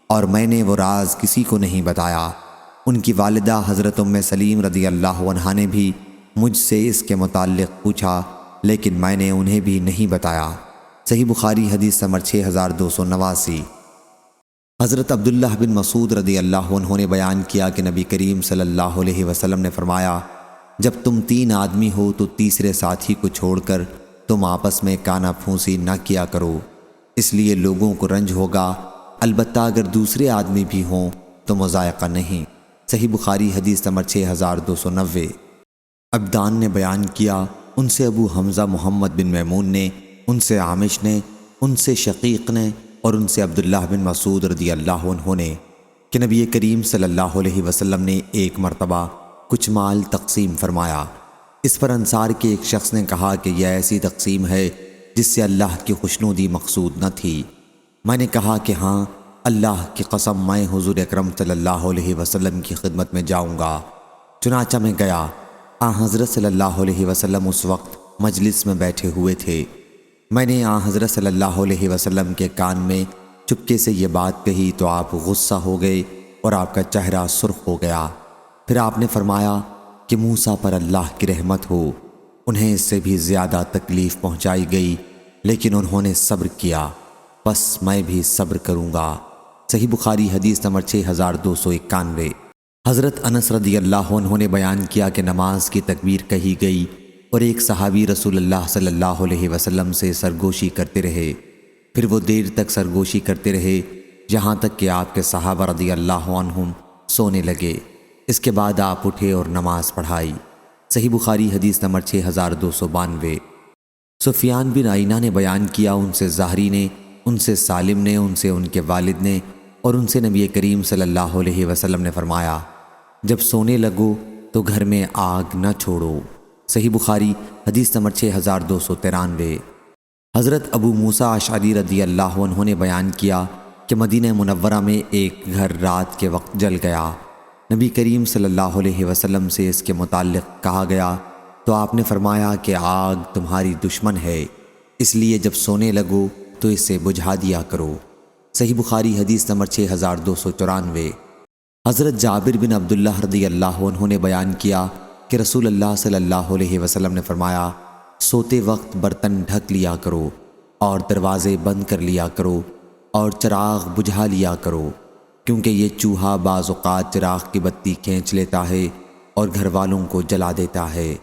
اور میں نے وہ راز کسی کو نہیں بتایا۔ ان کی والدہ حضرت ام سلیم رضی اللہ عنہا نے بھی مجھ سے اس کے متعلق پوچھا لیکن میں نے انہیں بھی نہیں بتایا۔ صحیح بخاری حدیث نمبر 6289۔ حضرت عبداللہ بن مسعود رضی اللہ عنہ نے بیان کیا کہ نبی کریم صلی اللہ علیہ وسلم نے فرمایا جب تم 3 آدمی ہو تو تیسرے ساتھی کو چھوڑ کر تم آپس میں کانا پھونسی نہ کیا کرو، اس لیے لوگوں کو رنج ہوگا، البتہ اگر دوسرے آدمی بھی ہوں تو مضائقہ نہیں۔ صحیح بخاری حدیث نمبر 6290۔ عبدان نے بیان کیا، ان سے ابو حمزہ محمد بن میمون نے، ان سے عامش نے، ان سے شقیق نے اور ان سے عبداللہ بن مسعود رضی اللہ عنہ نے کہ نبی کریم صلی اللہ علیہ وسلم نے ایک مرتبہ کچھ مال تقسیم فرمایا، اس پر انصار کے ایک شخص نے کہا کہ یہ ایسی تقسیم ہے جس سے اللہ کی خوشنودی مقصود نہ تھی۔ میں نے کہا کہ ہاں، اللہ کی قسم میں حضور اکرم صلی اللہ علیہ وسلم کی خدمت میں جاؤں گا۔ چنانچہ میں گیا۔ حضرت صلی اللہ علیہ وسلم اس وقت مجلس میں بیٹھے ہوئے تھے۔ میں نے حضرت صلی اللہ علیہ وسلم کے کان میں چپکے سے یہ بات کہی تو آپ غصہ ہو گئے اور آپ کا چہرہ سرخ ہو گیا۔ پھر آپ نے فرمایا کہ موسیٰ پر اللہ کی رحمت ہو، انہیں اس سے بھی زیادہ تکلیف پہنچائی گئی لیکن انہوں نے صبر کیا، بس میں بھی صبر کروں گا۔ صحیح بخاری حدیث نمبر 6291۔ حضرت انس رضی اللہ عنہ نے بیان کیا کہ نماز کی تکبیر کہی گئی اور ایک صحابی رسول اللہ صلی اللہ علیہ وسلم سے سرگوشی کرتے رہے۔ پھر وہ دیر تک سرگوشی کرتے رہے یہاں تک کہ آپ کے صحابہ رضی اللہ عنہم سونے لگے۔ اس کے بعد آپ اٹھے اور نماز پڑھائی۔ صحیح بخاری حدیث نمبر 6292۔ سفیان بن عیینہ نے بیان کیا، ان سے زہری نے، ان سے سالم نے، ان سے ان کے والد نے اور ان سے نبی کریم صلی اللہ علیہ وسلم نے فرمایا، جب سونے لگو تو گھر میں آگ نہ چھوڑو۔ صحیح بخاری حدیث نمبر 6293۔ حضرت ابو موسیٰ اشعری رضی اللہ عنہ نے بیان کیا کہ مدینہ منورہ میں ایک گھر رات کے وقت جل گیا۔ نبی کریم صلی اللہ علیہ وسلم سے اس کے متعلق کہا گیا تو آپ نے فرمایا کہ آگ تمہاری دشمن ہے، اس لیے جب سونے لگو تو اسے بجھا دیا کرو۔ صحیح بخاری حدیث نمبر 6294۔ حضرت جابر بن عبداللہ رضی اللہ عنہ نے بیان کیا کہ رسول اللہ صلی اللہ علیہ وسلم نے فرمایا، سوتے وقت برتن ڈھک لیا کرو اور دروازے بند کر لیا کرو اور چراغ بجھا لیا کرو، کیونکہ یہ چوہا بعض اوقات چراغ کی بتی کھینچ لیتا ہے اور گھر والوں کو جلا دیتا ہے۔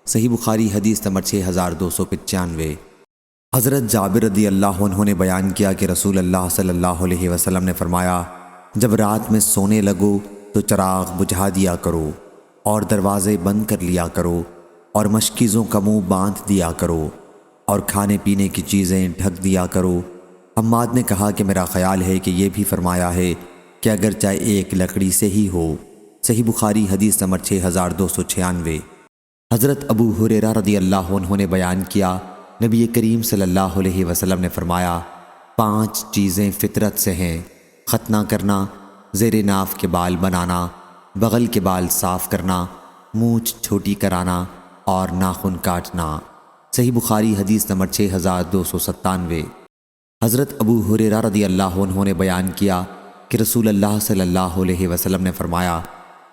صحیح بخاری حدیث نمبر 6295۔ حضرت جابر رضی اللہ عنہ نے بیان کیا کہ رسول اللہ صلی اللہ علیہ وسلم نے فرمایا، جب رات میں سونے لگو تو چراغ بجھا دیا کرو اور دروازے بند کر لیا کرو اور مشکیزوں کا منہ باندھ دیا کرو اور کھانے پینے کی چیزیں ڈھک دیا کرو۔ حماد نے کہا کہ میرا خیال ہے کہ یہ بھی فرمایا ہے کہ اگرچہ ایک لکڑی سے ہی ہو۔ صحیح بخاری حدیث نمبر 6296۔ حضرت ابو ہریرہ رضی اللہ عنہ نے بیان کیا، نبی کریم صلی اللہ علیہ وسلم نے فرمایا، 5 چیزیں فطرت سے ہیں: ختنہ کرنا، زیر ناف کے بال بنانا، بغل کے بال صاف کرنا، مونچھ چھوٹی کرانا اور ناخن کاٹنا۔ صحیح بخاری حدیث نمبر 6297۔ حضرت ابو ہریرہ رضی اللہ عنہ نے بیان کیا کہ رسول اللہ صلی اللہ علیہ وسلم نے فرمایا،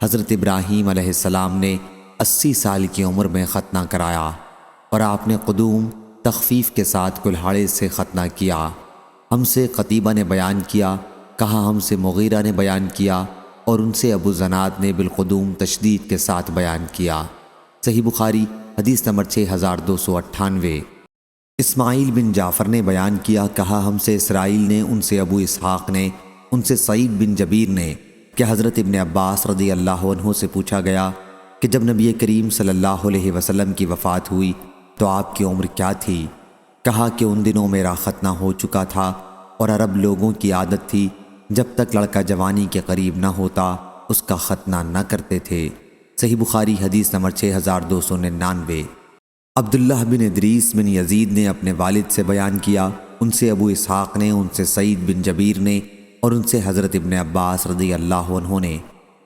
حضرت ابراہیم علیہ السلام نے 80 سال کی عمر میں ختنہ کرایا اور آپ نے قدوم تخفیف کے ساتھ کلہاڑے سے ختنہ کیا۔ ہم سے قتیبہ نے بیان کیا، کہا ہم سے مغیرہ نے بیان کیا اور ان سے ابو زناد نے بالقدوم تشدید کے ساتھ بیان کیا۔ صحیح بخاری حدیث نمبر 6298۔ اسماعیل بن جعفر نے بیان کیا، کہا ہم سے اسرائیل نے، ان سے ابو اسحاق نے، ان سے سعید بن جبیر نے کہ حضرت ابن عباس رضی اللہ عنہ سے پوچھا گیا کہ جب نبی کریم صلی اللہ علیہ وسلم کی وفات ہوئی تو آپ کی عمر کیا تھی؟ کہا کہ ان دنوں میرا ختنہ ہو چکا تھا اور عرب لوگوں کی عادت تھی جب تک لڑکا جوانی کے قریب نہ ہوتا اس کا ختنہ نہ کرتے تھے۔ صحیح بخاری حدیث نمبر 6299۔ عبداللہ بن ادریس بن یزید نے اپنے والد سے بیان کیا، ان سے ابو اسحاق نے، ان سے سعید بن جبیر نے اور ان سے حضرت ابن عباس رضی اللہ عنہ نے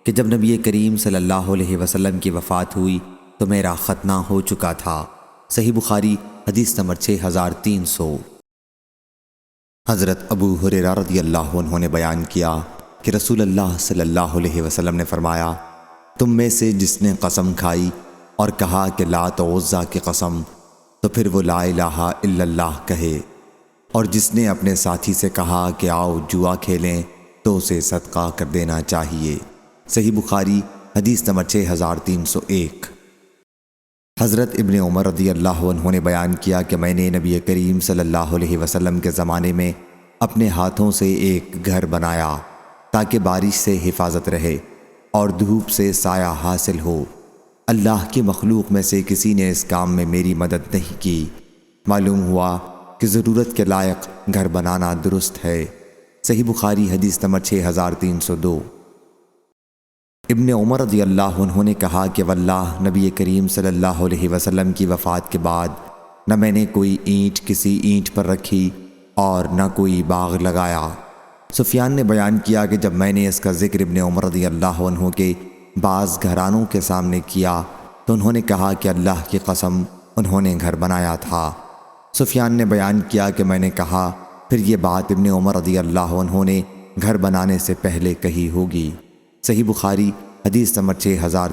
کہ جب نبی کریم صلی اللہ علیہ وسلم کی وفات ہوئی تو میرا ختنہ ہو چکا تھا۔ صحیح بخاری حدیث نمبر 6300۔ حضرت ابو ہریرہ رضی اللہ عنہ نے بیان کیا کہ رسول اللہ صلی اللہ علیہ وسلم نے فرمایا، تم میں سے جس نے قسم کھائی اور کہا کہ لات و عزیٰ کی قسم تو پھر وہ لا الہ الا اللہ کہے، اور جس نے اپنے ساتھی سے کہا کہ آؤ جوا کھیلیں تو اسے صدقہ کر دینا چاہیے۔ صحیح بخاری حدیث نمبر 6301۔ حضرت ابن عمر رضی اللہ عنہ نے بیان کیا کہ میں نے نبی کریم صلی اللہ علیہ وسلم کے زمانے میں اپنے ہاتھوں سے ایک گھر بنایا تاکہ بارش سے حفاظت رہے اور دھوپ سے سایہ حاصل ہو۔ اللہ کی مخلوق میں سے کسی نے اس کام میں میری مدد نہیں کی۔ معلوم ہوا کہ ضرورت کے لائق گھر بنانا درست ہے۔ صحیح بخاری حدیث نمبر 6302۔ ابن عمر رضی اللہ عنہ نے کہا کہ واللہ نبی کریم صلی اللہ علیہ وسلم کی وفات کے بعد نہ میں نے کوئی اینٹ کسی اینٹ پر رکھی اور نہ کوئی باغ لگایا۔ سفیان نے بیان کیا کہ جب میں نے اس کا ذکر ابن عمر رضی اللہ عنہ کے بعض گھرانوں کے سامنے کیا تو انہوں نے کہا کہ اللہ کی قسم انہوں نے گھر بنایا تھا۔ سفیان نے بیان کیا کہ میں نے کہا پھر یہ بات ابن عمر رضی اللہ عنہ نے گھر بنانے سے پہلے کہی ہوگی۔ صحیح بخاری حدیث نمبر 6300۔